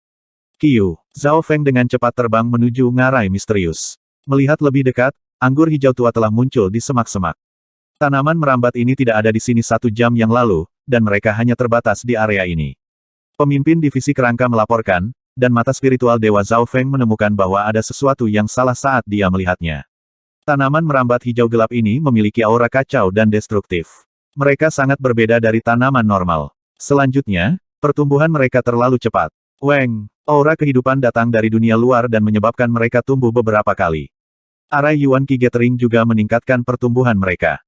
Qiu, Zhao Feng dengan cepat terbang menuju ngarai misterius. Melihat lebih dekat, anggur hijau tua telah muncul di semak-semak. Tanaman merambat ini tidak ada di sini 1 jam yang lalu, dan mereka hanya terbatas di area ini. Pemimpin divisi kerangka melaporkan, dan mata spiritual Dewa Zhao Feng menemukan bahwa ada sesuatu yang salah saat dia melihatnya. Tanaman merambat hijau gelap ini memiliki aura kacau dan destruktif. Mereka sangat berbeda dari tanaman normal. Selanjutnya, pertumbuhan mereka terlalu cepat. Weng, aura kehidupan datang dari dunia luar dan menyebabkan mereka tumbuh beberapa kali. Arai Yuan Qi Gathering juga meningkatkan pertumbuhan mereka.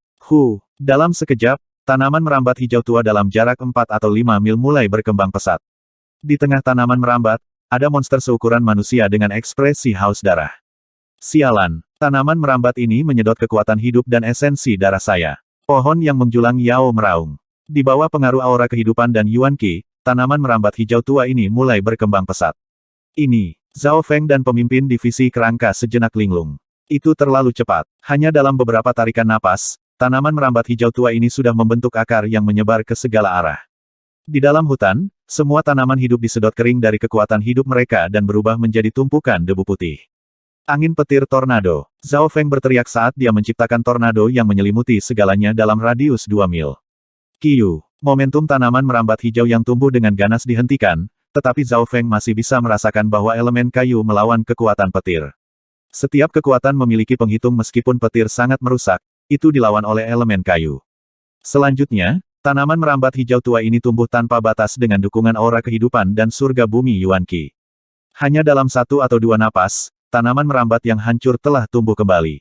Dalam sekejap, tanaman merambat hijau tua dalam jarak 4 atau 5 mil mulai berkembang pesat. Di tengah tanaman merambat, ada monster seukuran manusia dengan ekspresi haus darah. Sialan, tanaman merambat ini menyedot kekuatan hidup dan esensi darah saya. Pohon yang menjulang Yao meraung. Di bawah pengaruh aura kehidupan dan Yuan Qi, tanaman merambat hijau tua ini mulai berkembang pesat. Ini, Zhao Feng dan pemimpin divisi kerangka sejenak linglung. Itu terlalu cepat. Hanya dalam beberapa tarikan napas, tanaman merambat hijau tua ini sudah membentuk akar yang menyebar ke segala arah. Di dalam hutan, semua tanaman hidup disedot kering dari kekuatan hidup mereka dan berubah menjadi tumpukan debu putih. Angin petir tornado. Zhao Feng berteriak saat dia menciptakan tornado yang menyelimuti segalanya dalam radius 2 mil. Qiu, momentum tanaman merambat hijau yang tumbuh dengan ganas dihentikan, tetapi Zhao Feng masih bisa merasakan bahwa elemen kayu melawan kekuatan petir. Setiap kekuatan memiliki penghitung meskipun petir sangat merusak, itu dilawan oleh elemen kayu. Selanjutnya, tanaman merambat hijau tua ini tumbuh tanpa batas dengan dukungan aura kehidupan dan surga bumi Yuan Qi. Hanya dalam 1 atau 2 napas, tanaman merambat yang hancur telah tumbuh kembali.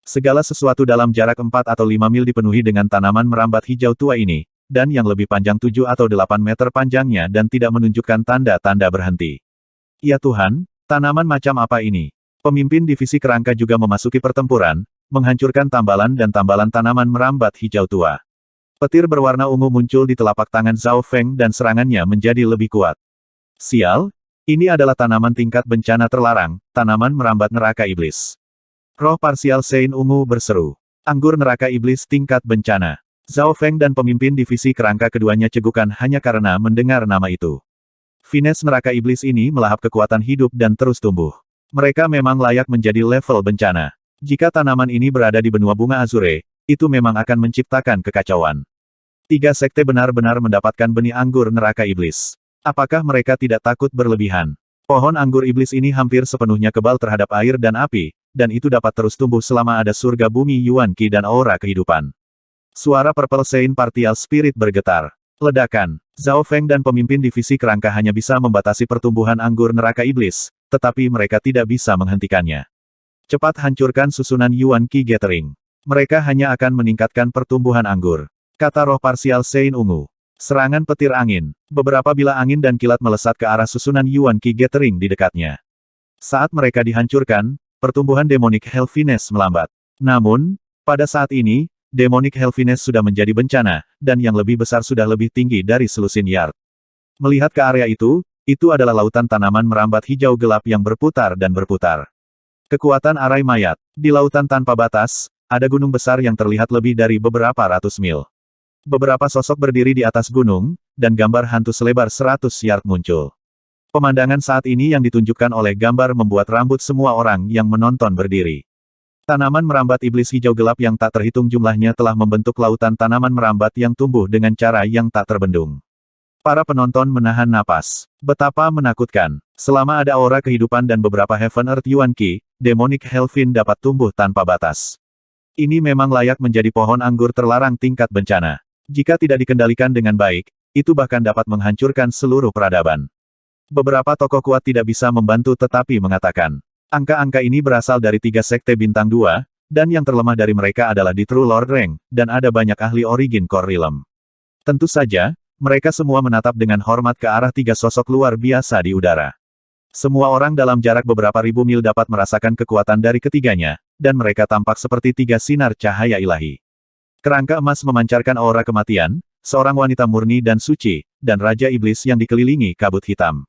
Segala sesuatu dalam jarak 4 atau 5 mil dipenuhi dengan tanaman merambat hijau tua ini, dan yang lebih panjang 7 atau 8 meter panjangnya dan tidak menunjukkan tanda-tanda berhenti. Ya Tuhan, tanaman macam apa ini? Pemimpin divisi kerangka juga memasuki pertempuran, menghancurkan tambalan dan tambalan tanaman merambat hijau tua. Petir berwarna ungu muncul di telapak tangan Zhao Feng dan serangannya menjadi lebih kuat. Sial, ini adalah tanaman tingkat bencana terlarang, tanaman merambat neraka iblis. Roh parsial Sein ungu berseru. Anggur neraka iblis tingkat bencana. Zhao Feng dan pemimpin divisi kerangka keduanya cegukan hanya karena mendengar nama itu. Finesse neraka iblis ini melahap kekuatan hidup dan terus tumbuh. Mereka memang layak menjadi level bencana. Jika tanaman ini berada di benua bunga Azure, itu memang akan menciptakan kekacauan. 3 sekte benar-benar mendapatkan benih anggur neraka iblis. Apakah mereka tidak takut berlebihan? Pohon anggur iblis ini hampir sepenuhnya kebal terhadap air dan api, dan itu dapat terus tumbuh selama ada surga bumi Yuan Qi dan aura kehidupan. Suara Purple Sein Partial Spirit bergetar. Ledakan. Zhao Feng dan pemimpin divisi kerangka hanya bisa membatasi pertumbuhan anggur neraka iblis, tetapi mereka tidak bisa menghentikannya. Cepat hancurkan susunan Yuan Qi Gathering. Mereka hanya akan meningkatkan pertumbuhan anggur. Kata roh parsial Sein ungu. Serangan petir angin. Beberapa bilah angin dan kilat melesat ke arah susunan Yuan Qi Gathering di dekatnya. Saat mereka dihancurkan, pertumbuhan Demonic Hellfiness melambat. Namun, pada saat ini, Demonic Hellfiness sudah menjadi bencana, dan yang lebih besar sudah lebih tinggi dari selusin yard. Melihat ke area itu adalah lautan tanaman merambat hijau gelap yang berputar dan berputar. Kekuatan arai mayat. Di lautan tanpa batas, ada gunung besar yang terlihat lebih dari beberapa ratus mil. Beberapa sosok berdiri di atas gunung, dan gambar hantu selebar 100 yard muncul. Pemandangan saat ini yang ditunjukkan oleh gambar membuat rambut semua orang yang menonton berdiri. Tanaman merambat iblis hijau gelap yang tak terhitung jumlahnya telah membentuk lautan tanaman merambat yang tumbuh dengan cara yang tak terbendung. Para penonton menahan napas. Betapa menakutkan. Selama ada aura kehidupan dan beberapa Heaven Earth Yuan Qi, Demonic Hellfin dapat tumbuh tanpa batas. Ini memang layak menjadi pohon anggur terlarang tingkat bencana. Jika tidak dikendalikan dengan baik, itu bahkan dapat menghancurkan seluruh peradaban. Beberapa tokoh kuat tidak bisa membantu tetapi mengatakan, angka-angka ini berasal dari 3 sekte bintang 2, dan yang terlemah dari mereka adalah di True Lord Rank, dan ada banyak ahli origin Core Realm. Tentu saja, Mereka semua menatap dengan hormat ke arah tiga sosok luar biasa di udara. Semua orang dalam jarak beberapa ribu mil dapat merasakan kekuatan dari ketiganya, dan mereka tampak seperti tiga sinar cahaya ilahi. Kerangka emas memancarkan aura kematian, seorang wanita murni dan suci, dan Raja Iblis yang dikelilingi kabut hitam.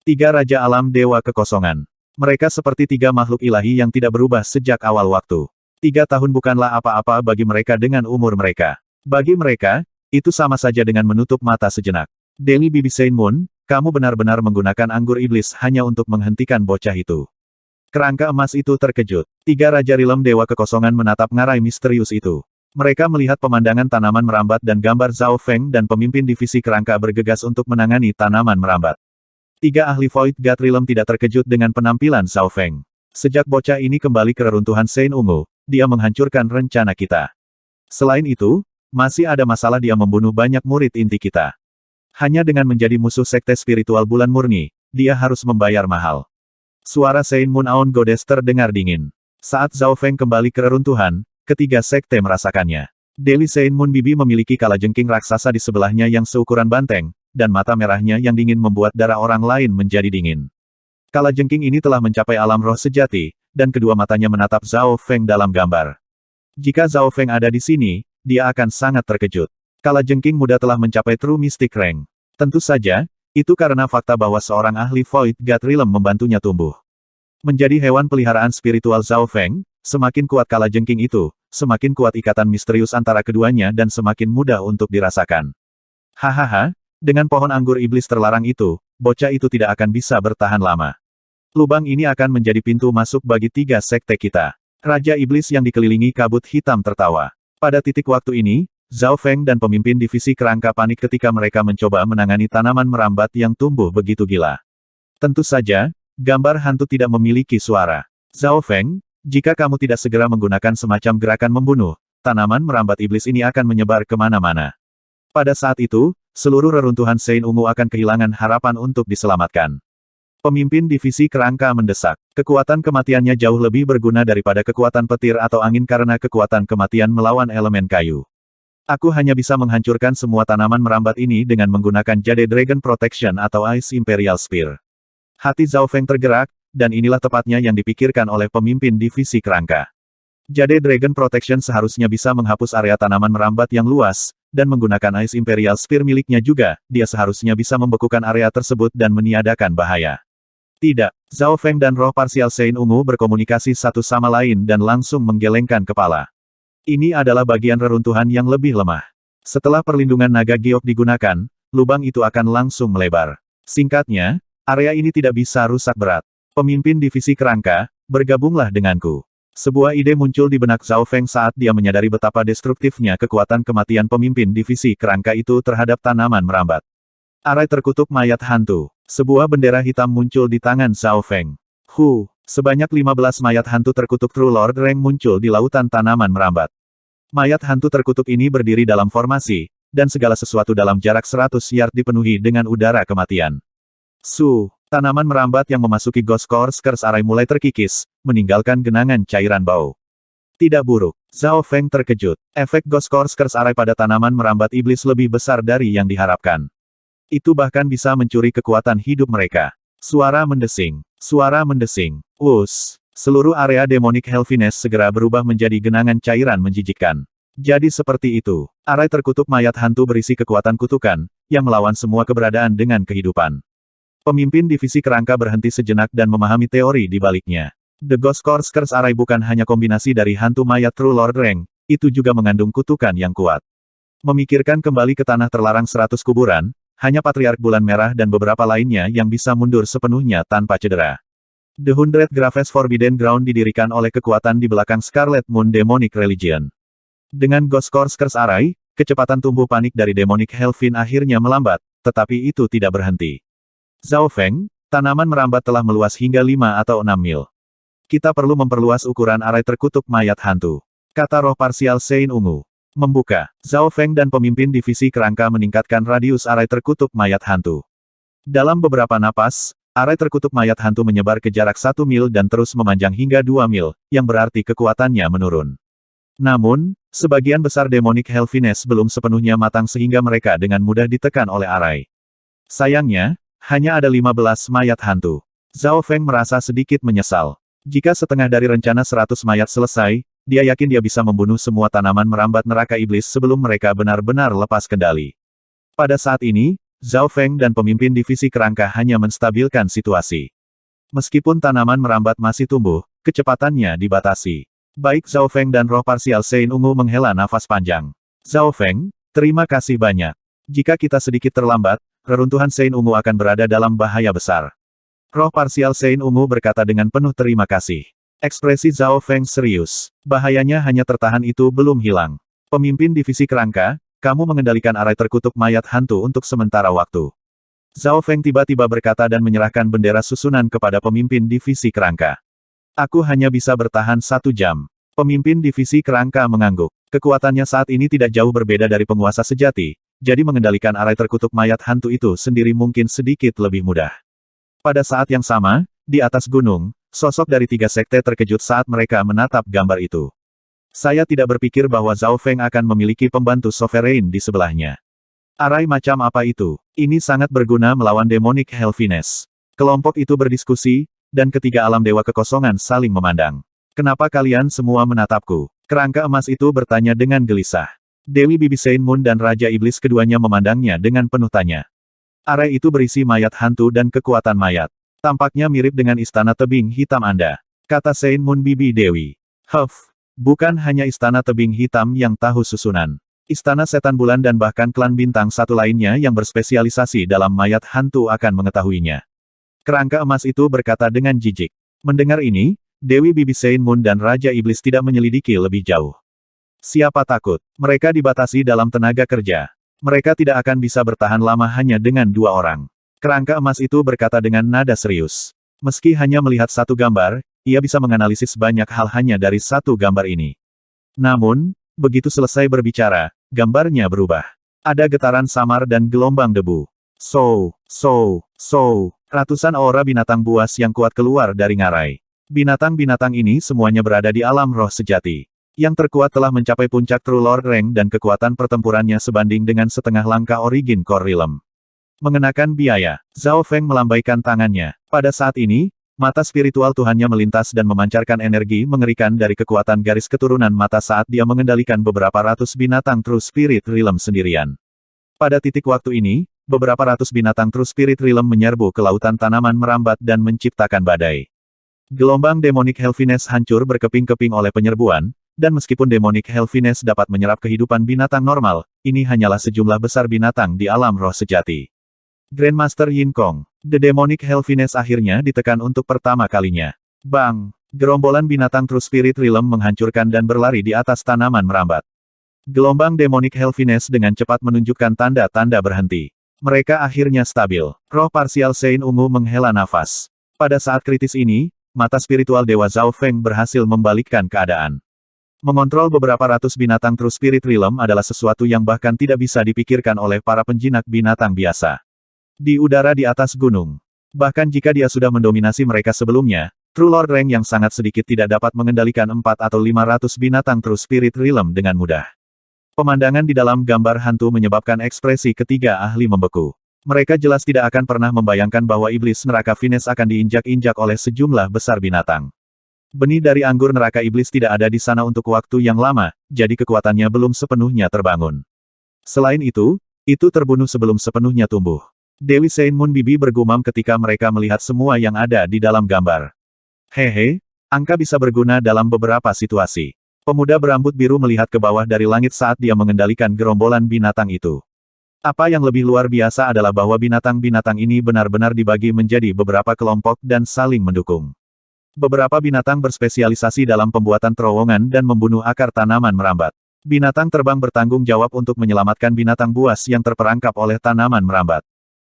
Tiga Raja Alam Dewa Kekosongan. Mereka seperti tiga makhluk ilahi yang tidak berubah sejak awal waktu. 3 tahun bukanlah apa-apa bagi mereka dengan umur mereka. Bagi mereka, itu sama saja dengan menutup mata sejenak. Dewi Bibi Saint Moon, kamu benar-benar menggunakan anggur iblis hanya untuk menghentikan bocah itu. Kerangka emas itu terkejut. Tiga Raja Rilem Dewa Kekosongan menatap ngarai misterius itu. Mereka melihat pemandangan tanaman merambat dan gambar Zhao Feng dan pemimpin divisi kerangka bergegas untuk menangani tanaman merambat. Tiga ahli Void God Realm tidak terkejut dengan penampilan Zhao Feng. Sejak bocah ini kembali ke reruntuhan Sein Ungu, dia menghancurkan rencana kita. Selain itu, masih ada masalah dia membunuh banyak murid inti kita. Hanya dengan menjadi musuh sekte spiritual bulan murni, dia harus membayar mahal. Suara Sein Moon Aon Goddess terdengar dingin. Saat Zhao Feng kembali ke reruntuhan, ketiga sekte merasakannya. Dewi Sein Moon Bibi memiliki kalajengking raksasa di sebelahnya yang seukuran banteng, dan mata merahnya yang dingin membuat darah orang lain menjadi dingin. Kalajengking ini telah mencapai alam roh sejati, dan kedua matanya menatap Zhao Feng dalam gambar. Jika Zhao Feng ada di sini, dia akan sangat terkejut. Kalajengking muda telah mencapai True Mystic Rank. Tentu saja, itu karena fakta bahwa seorang ahli Void God Realm membantunya tumbuh. Menjadi hewan peliharaan spiritual Zhao Feng, semakin kuat kalajengking itu, semakin kuat ikatan misterius antara keduanya dan semakin mudah untuk dirasakan. Hahaha, dengan pohon anggur iblis terlarang itu, bocah itu tidak akan bisa bertahan lama. Lubang ini akan menjadi pintu masuk bagi tiga sekte kita. Raja Iblis yang dikelilingi kabut hitam tertawa. Pada titik waktu ini, Zhao Feng dan pemimpin divisi kerangka panik ketika mereka mencoba menangani tanaman merambat yang tumbuh begitu gila. Tentu saja, gambar hantu tidak memiliki suara. Zhao Feng, jika kamu tidak segera menggunakan semacam gerakan membunuh, tanaman merambat iblis ini akan menyebar kemana-mana. Pada saat itu, seluruh reruntuhan Sein Ungu akan kehilangan harapan untuk diselamatkan. Pemimpin divisi kerangka mendesak. Kekuatan kematiannya jauh lebih berguna daripada kekuatan petir atau angin karena kekuatan kematian melawan elemen kayu. Aku hanya bisa menghancurkan semua tanaman merambat ini dengan menggunakan Jade Dragon Protection atau Ice Imperial Spear. Hati Zhao Feng tergerak, dan inilah tepatnya yang dipikirkan oleh pemimpin divisi kerangka. Jade Dragon Protection seharusnya bisa menghapus area tanaman merambat yang luas, dan menggunakan Ice Imperial Spear miliknya juga, dia seharusnya bisa membekukan area tersebut dan meniadakan bahaya. Tidak, Zhao Feng dan roh parsial Sein Ungu berkomunikasi satu sama lain dan langsung menggelengkan kepala. Ini adalah bagian reruntuhan yang lebih lemah. Setelah perlindungan naga giok digunakan, lubang itu akan langsung melebar. Singkatnya, area ini tidak bisa rusak berat. Pemimpin divisi kerangka, bergabunglah denganku. Sebuah ide muncul di benak Zhao Feng saat dia menyadari betapa destruktifnya kekuatan kematian pemimpin divisi kerangka itu terhadap tanaman merambat. Arai terkutuk mayat hantu. Sebuah bendera hitam muncul di tangan Zhao Feng. Sebanyak 15 mayat hantu terkutuk True Lord Rank muncul di lautan tanaman merambat. Mayat hantu terkutuk ini berdiri dalam formasi, dan segala sesuatu dalam jarak 100 yard dipenuhi dengan udara kematian. Tanaman merambat yang memasuki Ghost Curse Arai mulai terkikis, meninggalkan genangan cairan bau. Tidak buruk. Zhao Feng terkejut. Efek Ghost Curse Arai pada tanaman merambat iblis lebih besar dari yang diharapkan. Itu bahkan bisa mencuri kekuatan hidup mereka. Suara mendesing. Suara mendesing. Seluruh area Demonic Helviness segera berubah menjadi genangan cairan menjijikkan. Jadi seperti itu. Arai terkutuk mayat hantu berisi kekuatan kutukan, yang melawan semua keberadaan dengan kehidupan. Pemimpin divisi kerangka berhenti sejenak dan memahami teori di baliknya. The Ghost Curse Arai bukan hanya kombinasi dari hantu mayat True Lord Rank, itu juga mengandung kutukan yang kuat. Memikirkan kembali ke tanah terlarang 100 kuburan, hanya Patriark Bulan Merah dan beberapa lainnya yang bisa mundur sepenuhnya tanpa cedera. The 100 Graves Forbidden Ground didirikan oleh kekuatan di belakang Scarlet Moon Demonic Religion. Dengan Ghost Curse Arai, kecepatan tumbuh panik dari Demonic Helvin akhirnya melambat, tetapi itu tidak berhenti. Zhao Feng, tanaman merambat telah meluas hingga 5 atau 6 mil. Kita perlu memperluas ukuran arai terkutuk mayat hantu. Kata roh parsial Sein Ungu. Membuka. Zhao Feng dan pemimpin divisi kerangka meningkatkan radius arai terkutuk mayat hantu. Dalam beberapa napas, arai terkutuk mayat hantu menyebar ke jarak 1 mil dan terus memanjang hingga 2 mil, yang berarti kekuatannya menurun. Namun, Sebagian besar demonic healthiness belum sepenuhnya matang sehingga mereka dengan mudah ditekan oleh arai. Sayangnya, hanya ada 15 mayat hantu. Zhao Feng merasa sedikit menyesal. Jika setengah dari rencana 100 mayat selesai, dia yakin dia bisa membunuh semua tanaman merambat neraka iblis sebelum mereka benar-benar lepas kendali. Pada saat ini, Zhao Feng dan pemimpin divisi kerangka hanya menstabilkan situasi. Meskipun tanaman merambat masih tumbuh, kecepatannya dibatasi. Baik Zhao Feng dan roh parsial Sein Ungu menghela nafas panjang. Zhao Feng, terima kasih banyak. Jika kita sedikit terlambat, reruntuhan Sein Ungu akan berada dalam bahaya besar. Roh parsial Sein Ungu berkata dengan penuh terima kasih. Ekspresi Zhao Feng serius. Bahayanya hanya tertahan itu belum hilang. Pemimpin divisi kerangka, kamu mengendalikan arai terkutuk mayat hantu untuk sementara waktu. Zhao Feng tiba-tiba berkata dan menyerahkan bendera susunan kepada pemimpin divisi kerangka. Aku hanya bisa bertahan 1 jam. Pemimpin divisi kerangka mengangguk. Kekuatannya saat ini tidak jauh berbeda dari penguasa sejati, jadi mengendalikan arai terkutuk mayat hantu itu sendiri mungkin sedikit lebih mudah. Pada saat yang sama, di atas gunung, sosok dari 3 sekte terkejut saat mereka menatap gambar itu. Saya tidak berpikir bahwa Zhao Feng akan memiliki pembantu sovereign di sebelahnya. Arai macam apa itu? Ini sangat berguna melawan demonic healthiness. Kelompok itu berdiskusi, dan ketiga alam dewa kekosongan saling memandang. Kenapa kalian semua menatapku? Kerangka emas itu bertanya dengan gelisah. Dewi Bibi Sein Moon dan Raja Iblis keduanya memandangnya dengan penuh tanya. Arai itu berisi mayat hantu dan kekuatan mayat. Tampaknya mirip dengan istana tebing hitam Anda, kata Sein Moon Bibi Dewi. Bukan hanya istana tebing hitam yang tahu susunan. Istana setan bulan dan bahkan klan bintang satu lainnya yang berspesialisasi dalam mayat hantu akan mengetahuinya. Kerangka emas itu berkata dengan jijik. Mendengar ini, Dewi Bibi Sein Moon dan Raja Iblis tidak menyelidiki lebih jauh. Siapa takut? Mereka dibatasi dalam tenaga kerja. Mereka tidak akan bisa bertahan lama hanya dengan 2 orang. Kerangka emas itu berkata dengan nada serius. Meski hanya melihat 1 gambar, ia bisa menganalisis banyak hal hanya dari 1 gambar ini. Namun, begitu selesai berbicara, gambarnya berubah. Ada getaran samar dan gelombang debu. Ratusan aura binatang buas yang kuat keluar dari ngarai. Binatang-binatang ini semuanya berada di alam roh sejati. Yang terkuat telah mencapai puncak True Lord Rank dan kekuatan pertempurannya sebanding dengan setengah langkah Origin Core Realm. Mengenakan biaya, Zhao Feng melambaikan tangannya. Pada saat ini, mata spiritual Tuhannya melintas dan memancarkan energi mengerikan dari kekuatan garis keturunan mata saat dia mengendalikan beberapa ratus binatang True Spirit Realm sendirian. Pada titik waktu ini, beberapa ratus binatang True Spirit Realm menyerbu ke lautan tanaman merambat dan menciptakan badai. Gelombang demonic healthiness hancur berkeping-keping oleh penyerbuan, dan meskipun demonic healthiness dapat menyerap kehidupan binatang normal, ini hanyalah sejumlah besar binatang di alam roh sejati. Grandmaster Yin Kong, the demonic healthiness akhirnya ditekan untuk pertama kalinya. Bang! Gerombolan binatang True Spirit Realm menghancurkan dan berlari di atas tanaman merambat. Gelombang demonic healthiness dengan cepat menunjukkan tanda-tanda berhenti. Mereka akhirnya stabil. Roh parsial Sein Ungu menghela nafas. Pada saat kritis ini, mata spiritual Dewa Zhao Feng berhasil membalikkan keadaan. Mengontrol beberapa ratus binatang True Spirit Realm adalah sesuatu yang bahkan tidak bisa dipikirkan oleh para penjinak binatang biasa. Di udara di atas gunung. Bahkan jika dia sudah mendominasi mereka sebelumnya, True Lord Rank yang sangat sedikit tidak dapat mengendalikan 4 atau 500 binatang True Spirit Realm dengan mudah. Pemandangan di dalam gambar hantu menyebabkan ekspresi ketiga ahli membeku. Mereka jelas tidak akan pernah membayangkan bahwa iblis neraka Finis akan diinjak-injak oleh sejumlah besar binatang. Benih dari anggur neraka iblis tidak ada di sana untuk waktu yang lama, jadi kekuatannya belum sepenuhnya terbangun. Selain itu terbunuh sebelum sepenuhnya tumbuh. Dewi Sein Moon Bibi bergumam ketika mereka melihat semua yang ada di dalam gambar. Hehe, angka bisa berguna dalam beberapa situasi. Pemuda berambut biru melihat ke bawah dari langit saat dia mengendalikan gerombolan binatang itu. Apa yang lebih luar biasa adalah bahwa binatang-binatang ini benar-benar dibagi menjadi beberapa kelompok dan saling mendukung. Beberapa binatang berspesialisasi dalam pembuatan terowongan dan membunuh akar tanaman merambat. Binatang terbang bertanggung jawab untuk menyelamatkan binatang buas yang terperangkap oleh tanaman merambat.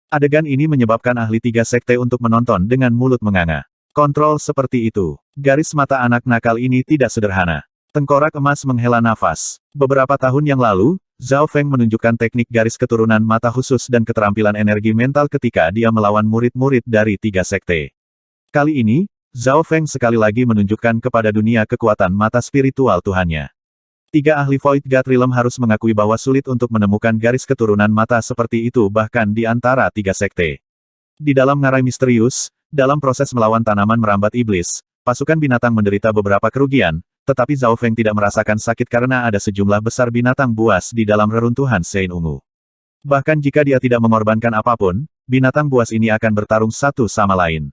Adegan ini menyebabkan ahli 3 sekte untuk menonton dengan mulut menganga. Kontrol seperti itu. Garis mata anak nakal ini tidak sederhana. Tengkorak emas menghela nafas. Beberapa tahun yang lalu, Zhao Feng menunjukkan teknik garis keturunan mata khusus dan keterampilan energi mental ketika dia melawan murid-murid dari 3 sekte. Kali ini, Zhao Feng sekali lagi menunjukkan kepada dunia kekuatan mata spiritual Tuhannya. Tiga ahli Void God Realm harus mengakui bahwa sulit untuk menemukan garis keturunan mata seperti itu bahkan di antara tiga sekte. Di dalam ngarai misterius, dalam proses melawan tanaman merambat iblis, pasukan binatang menderita beberapa kerugian, tetapi Zhao Feng tidak merasakan sakit karena ada sejumlah besar binatang buas di dalam reruntuhan Sein Ungu. Bahkan jika dia tidak mengorbankan apapun, binatang buas ini akan bertarung satu sama lain.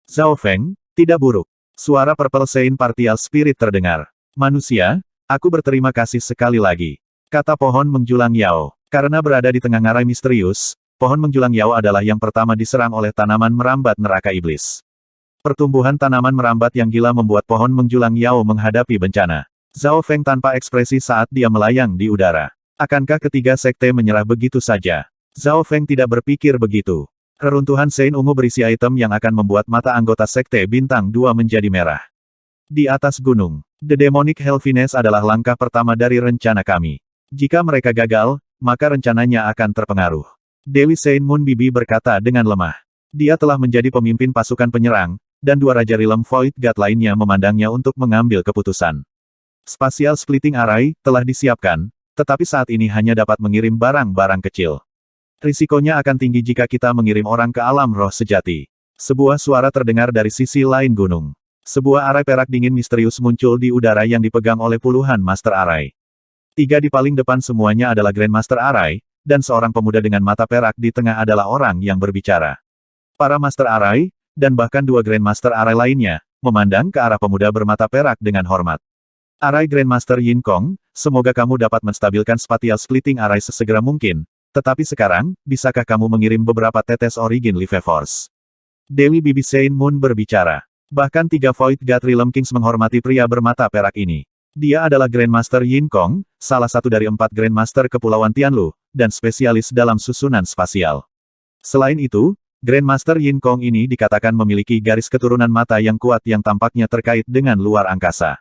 Zhao Feng, tidak buruk. Suara Purple Sein Partial Spirit terdengar. Manusia, aku berterima kasih sekali lagi. Kata pohon menjulang Yao. Karena berada di tengah ngarai misterius, pohon menjulang Yao adalah yang pertama diserang oleh tanaman merambat neraka iblis. Pertumbuhan tanaman merambat yang gila membuat pohon menjulang Yao menghadapi bencana. Zhao Feng tanpa ekspresi saat dia melayang di udara. Akankah ketiga sekte menyerah begitu saja? Zhao Feng tidak berpikir begitu. Reruntuhan Sein Ungu berisi item yang akan membuat mata anggota sekte bintang 2 menjadi merah. Di atas gunung, The Demonic Helviness adalah langkah pertama dari rencana kami. Jika mereka gagal, maka rencananya akan terpengaruh. Dewi Sein Moon Bibi berkata dengan lemah. Dia telah menjadi pemimpin pasukan penyerang, dan dua Raja Realm Void God lainnya memandangnya untuk mengambil keputusan. Spatial Splitting Array telah disiapkan, tetapi saat ini hanya dapat mengirim barang-barang kecil. Risikonya akan tinggi jika kita mengirim orang ke alam roh sejati. Sebuah suara terdengar dari sisi lain gunung. Sebuah arai perak dingin misterius muncul di udara yang dipegang oleh puluhan Master Arai. Tiga di paling depan semuanya adalah Grandmaster Arai, dan seorang pemuda dengan mata perak di tengah adalah orang yang berbicara. Para Master Arai, dan bahkan dua Grandmaster Arai lainnya, memandang ke arah pemuda bermata perak dengan hormat. Arai Grandmaster Yin Kong, semoga kamu dapat menstabilkan Spatial Splitting Array sesegera mungkin, tetapi sekarang, bisakah kamu mengirim beberapa tetes Origin Life Force? Dewi Bibi Sein Moon berbicara. Bahkan tiga Void God Realm Kings menghormati pria bermata perak ini. Dia adalah Grandmaster Yin Kong, salah satu dari 4 Grandmaster Kepulauan Tianlu, dan spesialis dalam susunan spasial. Selain itu, Grandmaster Yin Kong ini dikatakan memiliki garis keturunan mata yang kuat yang tampaknya terkait dengan luar angkasa.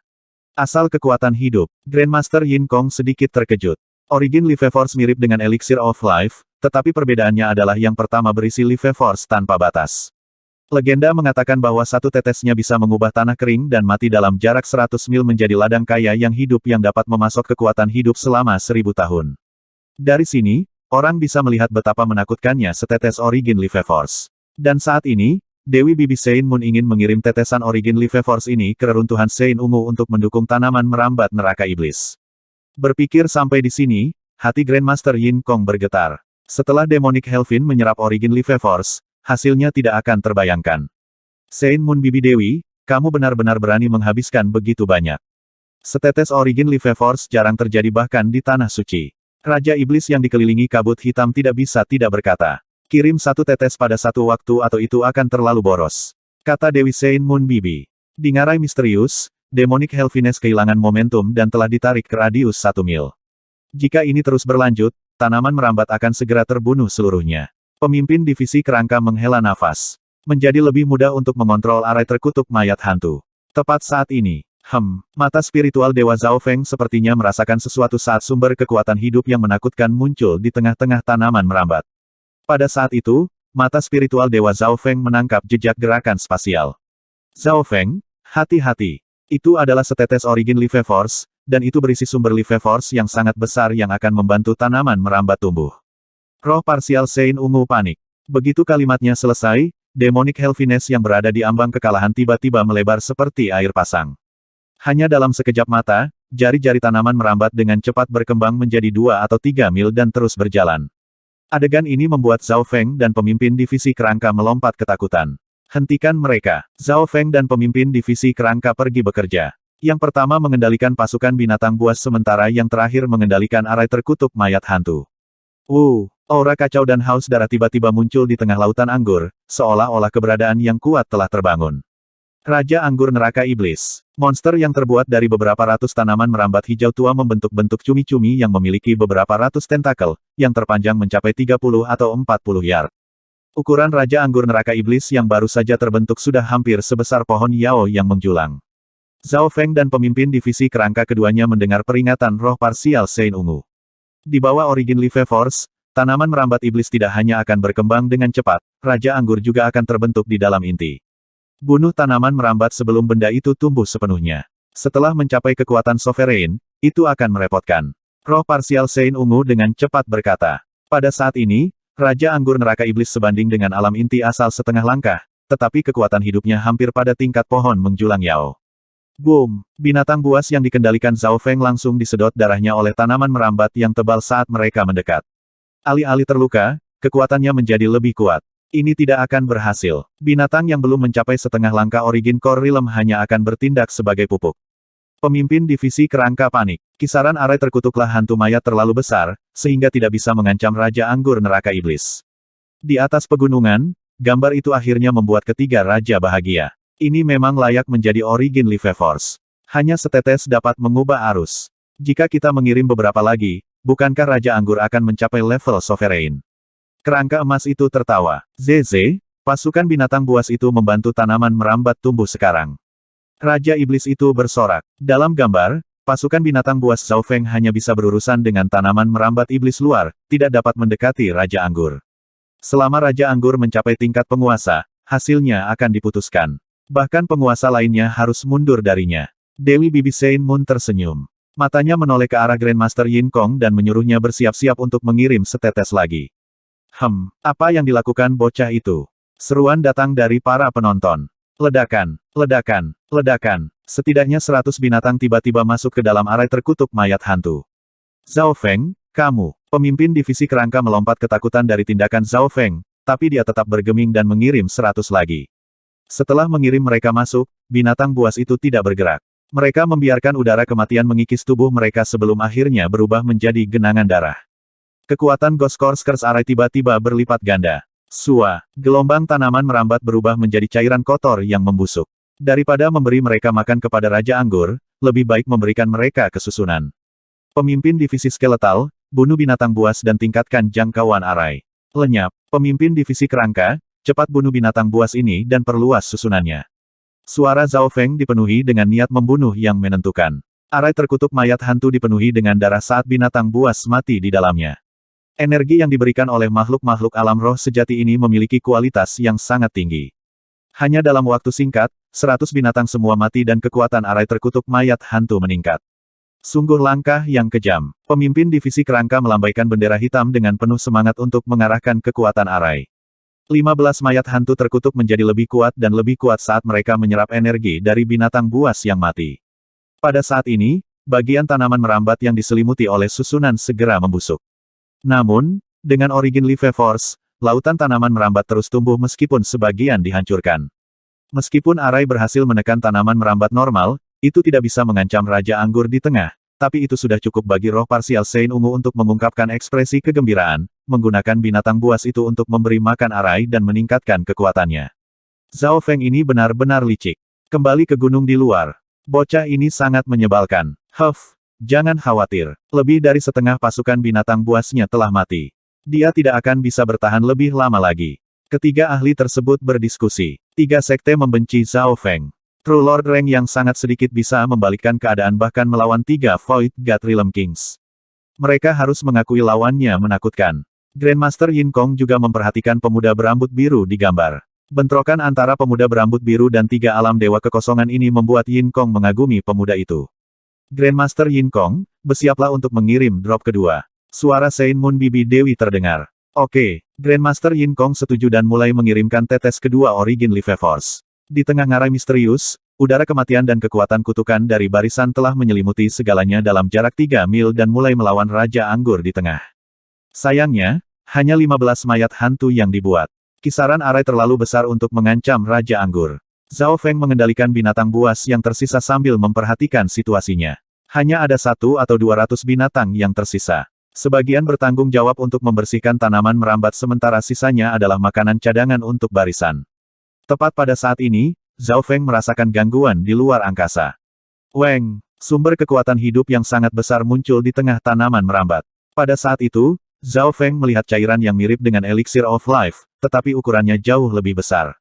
Asal kekuatan hidup, Grandmaster Yin Kong sedikit terkejut. Origin Life Force mirip dengan Elixir of Life, tetapi perbedaannya adalah yang pertama berisi Life Force tanpa batas. Legenda mengatakan bahwa satu tetesnya bisa mengubah tanah kering dan mati dalam jarak 100 mil menjadi ladang kaya yang hidup yang dapat memasok kekuatan hidup selama 1000 tahun. Dari sini, orang bisa melihat betapa menakutkannya setetes Origin Life Force. Dan saat ini, Dewi Bibi Sein Moon ingin mengirim tetesan Origin Life Force ini ke reruntuhan Sein Ungu untuk mendukung tanaman merambat neraka iblis. Berpikir sampai di sini, hati Grandmaster Yin Kong bergetar. Setelah Demonic Helvin menyerap Origin Life Force, hasilnya tidak akan terbayangkan. Sein Moon Bibi Dewi, kamu benar-benar berani menghabiskan begitu banyak. Setetes Origin Life Force jarang terjadi bahkan di Tanah Suci. Raja Iblis yang dikelilingi kabut hitam tidak bisa tidak berkata. Kirim satu tetes pada satu waktu atau itu akan terlalu boros. Kata Dewi Sein Moon Bibi. Di ngarai misterius, Demonic Helviness kehilangan momentum dan telah ditarik ke radius 1 mil. Jika ini terus berlanjut, tanaman merambat akan segera terbunuh seluruhnya. Pemimpin divisi kerangka menghela nafas. Menjadi lebih mudah untuk mengontrol arai terkutuk mayat hantu. Tepat saat ini, mata spiritual Dewa Zhao Feng sepertinya merasakan sesuatu saat sumber kekuatan hidup yang menakutkan muncul di tengah-tengah tanaman merambat. Pada saat itu, mata spiritual Dewa Zhao Feng menangkap jejak gerakan spasial. Zhao Feng, hati-hati. Itu adalah setetes Origin Life Force, dan itu berisi sumber Life Force yang sangat besar yang akan membantu tanaman merambat tumbuh. Roh parsial Sein Ungu panik. Begitu kalimatnya selesai, Demonic Helviness yang berada di ambang kekalahan tiba-tiba melebar seperti air pasang. Hanya dalam sekejap mata, jari-jari tanaman merambat dengan cepat berkembang menjadi 2 atau 3 mil dan terus berjalan. Adegan ini membuat Zhao Feng dan pemimpin divisi kerangka melompat ketakutan. Hentikan mereka. Zhao Feng dan pemimpin divisi kerangka pergi bekerja. Yang pertama mengendalikan pasukan binatang buas sementara yang terakhir mengendalikan arai terkutuk mayat hantu. Aura kacau dan haus darah tiba-tiba muncul di tengah lautan anggur, seolah-olah keberadaan yang kuat telah terbangun. Raja Anggur Neraka Iblis. Monster yang terbuat dari beberapa ratus tanaman merambat hijau tua membentuk-bentuk cumi-cumi yang memiliki beberapa ratus tentakel, yang terpanjang mencapai 30 atau 40 yard. Ukuran Raja Anggur Neraka Iblis yang baru saja terbentuk sudah hampir sebesar pohon Yao yang menjulang. Zhao Feng dan pemimpin divisi kerangka keduanya mendengar peringatan roh parsial Sein Ungu. Di bawah Origin Life Force, tanaman merambat iblis tidak hanya akan berkembang dengan cepat, Raja Anggur juga akan terbentuk di dalam inti. Bunuh tanaman merambat sebelum benda itu tumbuh sepenuhnya. Setelah mencapai kekuatan sovereign, itu akan merepotkan. Roh parsial Sein Ungu dengan cepat berkata. Pada saat ini, Raja Anggur Neraka Iblis sebanding dengan alam inti asal setengah langkah, tetapi kekuatan hidupnya hampir pada tingkat pohon menjulang Yao. Boom! Binatang buas yang dikendalikan Zhao Feng langsung disedot darahnya oleh tanaman merambat yang tebal saat mereka mendekat. Alih-alih terluka, kekuatannya menjadi lebih kuat. Ini tidak akan berhasil. Binatang yang belum mencapai setengah langkah Origin Core Realm hanya akan bertindak sebagai pupuk. Pemimpin divisi kerangka panik. Kisaran arai terkutuklah hantu mayat terlalu besar, sehingga tidak bisa mengancam Raja Anggur Neraka Iblis. Di atas pegunungan, gambar itu akhirnya membuat ketiga raja bahagia. Ini memang layak menjadi Origin Life Force. Hanya setetes dapat mengubah arus. Jika kita mengirim beberapa lagi, bukankah Raja Anggur akan mencapai level Sovereign? Kerangka emas itu tertawa. Zeze, pasukan binatang buas itu membantu tanaman merambat tumbuh sekarang. Raja Iblis itu bersorak. Dalam gambar, pasukan binatang buas Zhao Feng hanya bisa berurusan dengan tanaman merambat iblis luar, tidak dapat mendekati Raja Anggur. Selama Raja Anggur mencapai tingkat penguasa, hasilnya akan diputuskan. Bahkan penguasa lainnya harus mundur darinya. Dewi Bibi Sein Moon tersenyum. Matanya menoleh ke arah Grandmaster Yin Kong dan menyuruhnya bersiap-siap untuk mengirim setetes lagi. Apa yang dilakukan bocah itu? Seruan datang dari para penonton. Ledakan, ledakan, ledakan. Setidaknya 100 binatang tiba-tiba masuk ke dalam arai terkutuk mayat hantu. Zhao Feng, kamu. Pemimpin divisi kerangka melompat ketakutan dari tindakan Zhao Feng, tapi dia tetap bergeming dan mengirim 100 lagi. Setelah mengirim mereka masuk, binatang buas itu tidak bergerak. Mereka membiarkan udara kematian mengikis tubuh mereka sebelum akhirnya berubah menjadi genangan darah. Kekuatan Ghost Curse arai tiba-tiba berlipat ganda. Sua, gelombang tanaman merambat berubah menjadi cairan kotor yang membusuk. Daripada memberi mereka makan kepada Raja Anggur, lebih baik memberikan mereka kesusunan. Pemimpin divisi skeletal, bunuh binatang buas dan tingkatkan jangkauan arai. Lenyap, pemimpin divisi kerangka, cepat bunuh binatang buas ini dan perluas susunannya. Suara Zhao Feng dipenuhi dengan niat membunuh yang menentukan. Arai terkutuk mayat hantu dipenuhi dengan darah saat binatang buas mati di dalamnya. Energi yang diberikan oleh makhluk-makhluk alam roh sejati ini memiliki kualitas yang sangat tinggi. Hanya dalam waktu singkat, 100 binatang semua mati dan kekuatan arai terkutuk mayat hantu meningkat. Sungguh langkah yang kejam. Pemimpin divisi kerangka melambaikan bendera hitam dengan penuh semangat untuk mengarahkan kekuatan arai. 15 mayat hantu terkutuk menjadi lebih kuat dan lebih kuat saat mereka menyerap energi dari binatang buas yang mati. Pada saat ini, bagian tanaman merambat yang diselimuti oleh susunan segera membusuk. Namun, dengan Origin Life Force, lautan tanaman merambat terus tumbuh meskipun sebagian dihancurkan. Meskipun arai berhasil menekan tanaman merambat normal, itu tidak bisa mengancam Raja Anggur di tengah, tapi itu sudah cukup bagi roh parsial Sein Ungu untuk mengungkapkan ekspresi kegembiraan, menggunakan binatang buas itu untuk memberi makan arai dan meningkatkan kekuatannya. Zhao Feng ini benar-benar licik. Kembali ke gunung di luar. Bocah ini sangat menyebalkan. Jangan khawatir, lebih dari setengah pasukan binatang buasnya telah mati. Dia tidak akan bisa bertahan lebih lama lagi. Ketiga ahli tersebut berdiskusi. 3 sekte membenci Zhao Feng. True Lord Rank yang sangat sedikit bisa membalikkan keadaan bahkan melawan 3 Void God Realm Kings. Mereka harus mengakui lawannya menakutkan. Grandmaster Yin Kong juga memperhatikan pemuda berambut biru di gambar. Bentrokan antara pemuda berambut biru dan 3 alam dewa kekosongan ini membuat Yin Kong mengagumi pemuda itu. Grandmaster Yin Kong, bersiaplah untuk mengirim drop kedua. Suara Sein Moon Bibi Dewi terdengar. Oke, Grandmaster Yin Kong setuju dan mulai mengirimkan tetes kedua Origin Life Force. Di tengah ngarai misterius, udara kematian dan kekuatan kutukan dari barisan telah menyelimuti segalanya dalam jarak 3 mil dan mulai melawan Raja Anggur di tengah. Sayangnya, hanya 15 mayat hantu yang dibuat. Kisaran arai terlalu besar untuk mengancam Raja Anggur. Zhao Feng mengendalikan binatang buas yang tersisa sambil memperhatikan situasinya. Hanya ada 1 atau 200 binatang yang tersisa. Sebagian bertanggung jawab untuk membersihkan tanaman merambat sementara sisanya adalah makanan cadangan untuk barisan. Tepat pada saat ini, Zhao Feng merasakan gangguan di luar angkasa. Weng, sumber kekuatan hidup yang sangat besar muncul di tengah tanaman merambat. Pada saat itu, Zhao Feng melihat cairan yang mirip dengan Elixir of Life, tetapi ukurannya jauh lebih besar.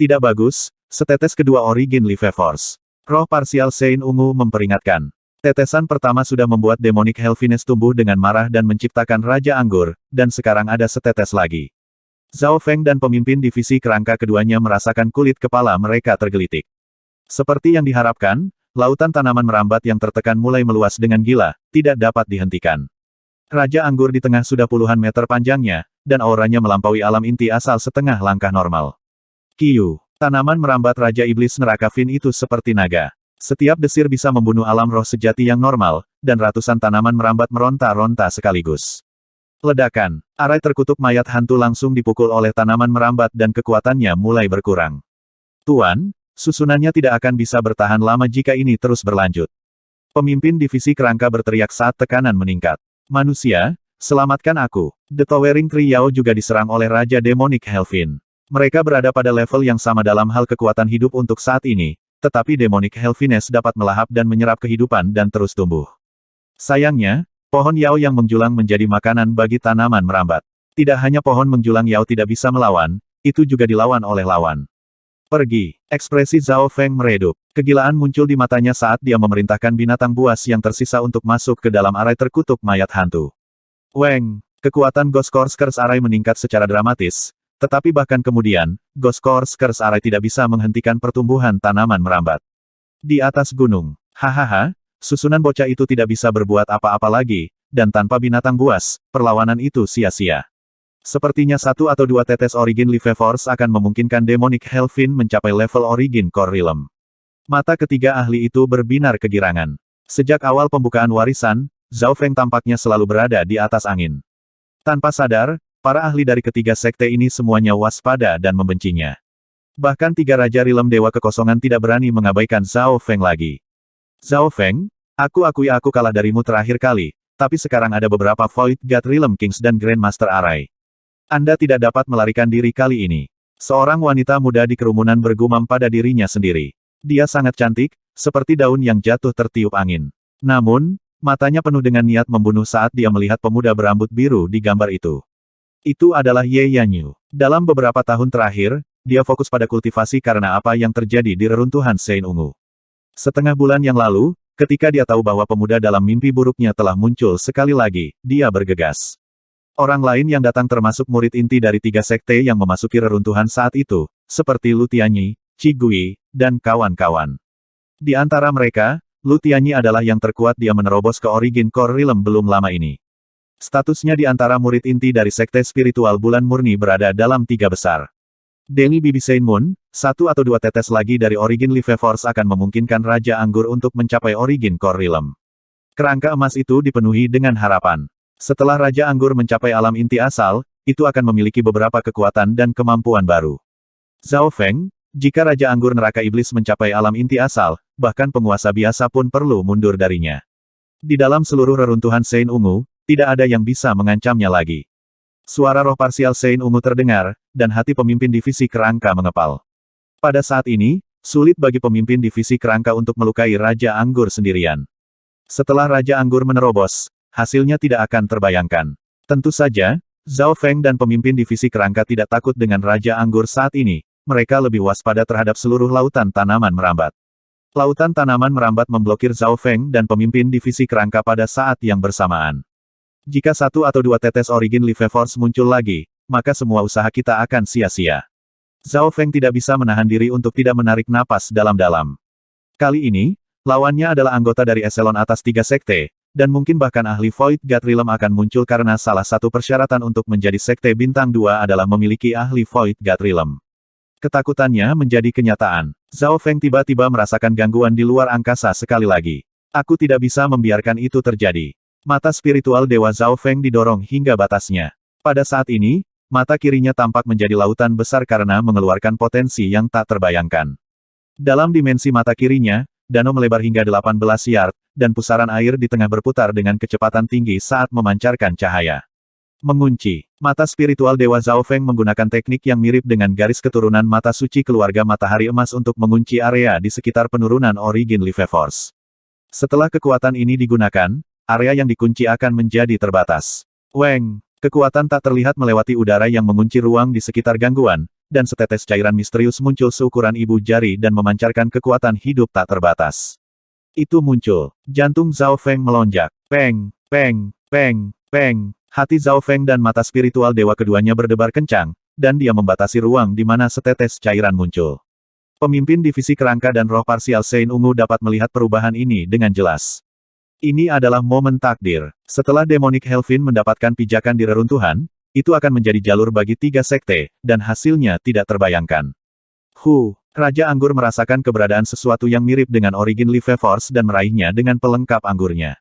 Tidak bagus. Setetes kedua Origin Life Force. Roh parsial Sein Ungu memperingatkan. Tetesan pertama sudah membuat Demonic Helviness tumbuh dengan marah dan menciptakan Raja Anggur, dan sekarang ada setetes lagi. Zhao Feng dan pemimpin divisi kerangka keduanya merasakan kulit kepala mereka tergelitik. Seperti yang diharapkan, lautan tanaman merambat yang tertekan mulai meluas dengan gila, tidak dapat dihentikan. Raja Anggur di tengah sudah puluhan meter panjangnya, dan auranya melampaui alam inti asal setengah langkah normal. Kiu, tanaman merambat Raja Iblis Neraka Fin itu seperti naga. Setiap desir bisa membunuh alam roh sejati yang normal, dan ratusan tanaman merambat meronta-ronta sekaligus. Ledakan, arai terkutuk mayat hantu langsung dipukul oleh tanaman merambat dan kekuatannya mulai berkurang. Tuan, susunannya tidak akan bisa bertahan lama jika ini terus berlanjut. Pemimpin divisi kerangka berteriak saat tekanan meningkat. Manusia, selamatkan aku. The Towering Tree Yao juga diserang oleh Raja Demonic Helfin. Mereka berada pada level yang sama dalam hal kekuatan hidup untuk saat ini. Tetapi Demonic Helfines dapat melahap dan menyerap kehidupan dan terus tumbuh. Sayangnya, pohon Yao yang menjulang menjadi makanan bagi tanaman merambat. Tidak hanya pohon menjulang Yao tidak bisa melawan, itu juga dilawan oleh lawan. Pergi, ekspresi Zhao Feng meredup. Kegilaan muncul di matanya saat dia memerintahkan binatang buas yang tersisa untuk masuk ke dalam arai terkutuk mayat hantu. Weng, kekuatan Ghost Curse Arai meningkat secara dramatis. Tetapi bahkan kemudian, Ghost Curse Arai tidak bisa menghentikan pertumbuhan tanaman merambat. Di atas gunung, hahaha, susunan bocah itu tidak bisa berbuat apa-apa lagi, dan tanpa binatang buas, perlawanan itu sia-sia. Sepertinya satu atau dua tetes Origin Life Force akan memungkinkan Demonic Helfin mencapai level Origin Core Realm. Mata ketiga ahli itu berbinar kegirangan. Sejak awal pembukaan warisan, Zhao Feng tampaknya selalu berada di atas angin. Tanpa sadar, para ahli dari ketiga sekte ini semuanya waspada dan membencinya. Bahkan tiga Raja Rilem Dewa Kekosongan tidak berani mengabaikan Zhao Feng lagi. Zhao Feng, aku akui aku kalah darimu terakhir kali, tapi sekarang ada beberapa Void God Rilem Kings dan Grandmaster Arai. Anda tidak dapat melarikan diri kali ini. Seorang wanita muda di kerumunan bergumam pada dirinya sendiri. Dia sangat cantik, seperti daun yang jatuh tertiup angin. Namun, matanya penuh dengan niat membunuh saat dia melihat pemuda berambut biru di gambar itu. Itu adalah Ye Yanyu. Dalam beberapa tahun terakhir, dia fokus pada kultivasi karena apa yang terjadi di reruntuhan Sein Ungu. Setengah bulan yang lalu, ketika dia tahu bahwa pemuda dalam mimpi buruknya telah muncul sekali lagi, dia bergegas. Orang lain yang datang termasuk murid inti dari tiga sekte yang memasuki reruntuhan saat itu, seperti Lu Tianyi, Qi Gui, dan kawan-kawan. Di antara mereka, Lu Tianyi adalah yang terkuat. Dia menerobos ke Origin Core Realm belum lama ini. Statusnya di antara murid inti dari Sekte Spiritual Bulan Murni berada dalam tiga besar. Demi Bibi Sein Moon, satu atau dua tetes lagi dari Origin Life Force akan memungkinkan Raja Anggur untuk mencapai Origin Core Realm. Kerangka emas itu dipenuhi dengan harapan. Setelah Raja Anggur mencapai alam inti asal, itu akan memiliki beberapa kekuatan dan kemampuan baru. Zhao Feng, jika Raja Anggur Neraka Iblis mencapai alam inti asal, bahkan penguasa biasa pun perlu mundur darinya. Di dalam seluruh reruntuhan Sein Ungu, tidak ada yang bisa mengancamnya lagi. Suara roh parsial Sein Ungu terdengar, dan hati pemimpin divisi kerangka mengepal. Pada saat ini, sulit bagi pemimpin divisi kerangka untuk melukai Raja Anggur sendirian. Setelah Raja Anggur menerobos, hasilnya tidak akan terbayangkan. Tentu saja, Zhao Feng dan pemimpin divisi kerangka tidak takut dengan Raja Anggur saat ini, mereka lebih waspada terhadap seluruh lautan tanaman merambat. Lautan tanaman merambat memblokir Zhao Feng dan pemimpin divisi kerangka pada saat yang bersamaan. Jika satu atau dua tetes Origin Life Force muncul lagi, maka semua usaha kita akan sia-sia. Zhao Feng tidak bisa menahan diri untuk tidak menarik napas dalam-dalam. Kali ini, lawannya adalah anggota dari eselon atas tiga sekte, dan mungkin bahkan ahli Void God Realm akan muncul karena salah satu persyaratan untuk menjadi sekte bintang 2 adalah memiliki ahli Void God Realm. Ketakutannya menjadi kenyataan. Zhao Feng tiba-tiba merasakan gangguan di luar angkasa sekali lagi. Aku tidak bisa membiarkan itu terjadi. Mata spiritual Dewa Zhao Feng didorong hingga batasnya. Pada saat ini, mata kirinya tampak menjadi lautan besar karena mengeluarkan potensi yang tak terbayangkan. Dalam dimensi mata kirinya, danau melebar hingga 18 yard, dan pusaran air di tengah berputar dengan kecepatan tinggi saat memancarkan cahaya. Mengunci. Mata spiritual Dewa Zhao Feng menggunakan teknik yang mirip dengan garis keturunan mata suci keluarga matahari emas untuk mengunci area di sekitar penurunan Origin Life Force. Setelah kekuatan ini digunakan, area yang dikunci akan menjadi terbatas. Weng, kekuatan tak terlihat melewati udara yang mengunci ruang di sekitar gangguan, dan setetes cairan misterius muncul seukuran ibu jari dan memancarkan kekuatan hidup tak terbatas. Itu muncul. Jantung Zhao Feng melonjak. Peng, peng, peng, peng. Hati Zhao Feng dan mata spiritual dewa keduanya berdebar kencang, dan dia membatasi ruang di mana setetes cairan muncul. Pemimpin divisi kerangka dan roh parsial Sein Ungu dapat melihat perubahan ini dengan jelas. Ini adalah momen takdir. Setelah Demonic Helvin mendapatkan pijakan di reruntuhan, itu akan menjadi jalur bagi 3 sekte, dan hasilnya tidak terbayangkan. Raja Anggur merasakan keberadaan sesuatu yang mirip dengan Origin Life Force dan meraihnya dengan pelengkap anggurnya.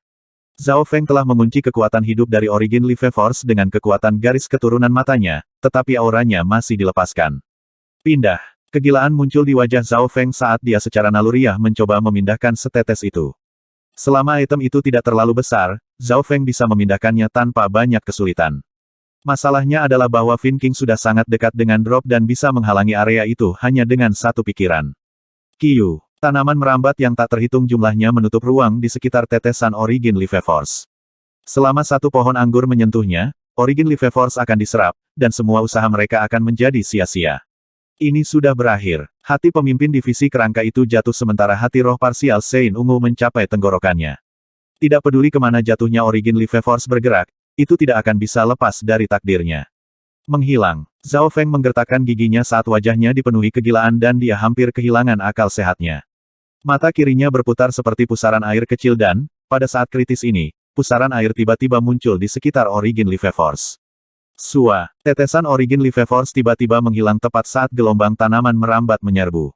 Zhao Feng telah mengunci kekuatan hidup dari Origin Life Force dengan kekuatan garis keturunan matanya, tetapi auranya masih dilepaskan. Pindah. Kegilaan muncul di wajah Zhao Feng saat dia secara naluriah mencoba memindahkan setetes itu. Selama item itu tidak terlalu besar, Zhao Feng bisa memindahkannya tanpa banyak kesulitan. Masalahnya adalah bahwa Fin King sudah sangat dekat dengan drop dan bisa menghalangi area itu hanya dengan satu pikiran. Kiyu, tanaman merambat yang tak terhitung jumlahnya menutup ruang di sekitar tetesan Origin Life Force. Selama satu pohon anggur menyentuhnya, Origin Life Force akan diserap, dan semua usaha mereka akan menjadi sia-sia. Ini sudah berakhir. Hati pemimpin divisi kerangka itu jatuh sementara hati roh parsial Sein Ungu mencapai tenggorokannya. Tidak peduli kemana jatuhnya Origin Life Force bergerak, itu tidak akan bisa lepas dari takdirnya. Menghilang. Zhao Feng menggertakkan giginya saat wajahnya dipenuhi kegilaan dan dia hampir kehilangan akal sehatnya. Mata kirinya berputar seperti pusaran air kecil dan, pada saat kritis ini, pusaran air tiba-tiba muncul di sekitar Origin Life Force. Tetesan Origin Life Force tiba-tiba menghilang tepat saat gelombang tanaman merambat menyerbu.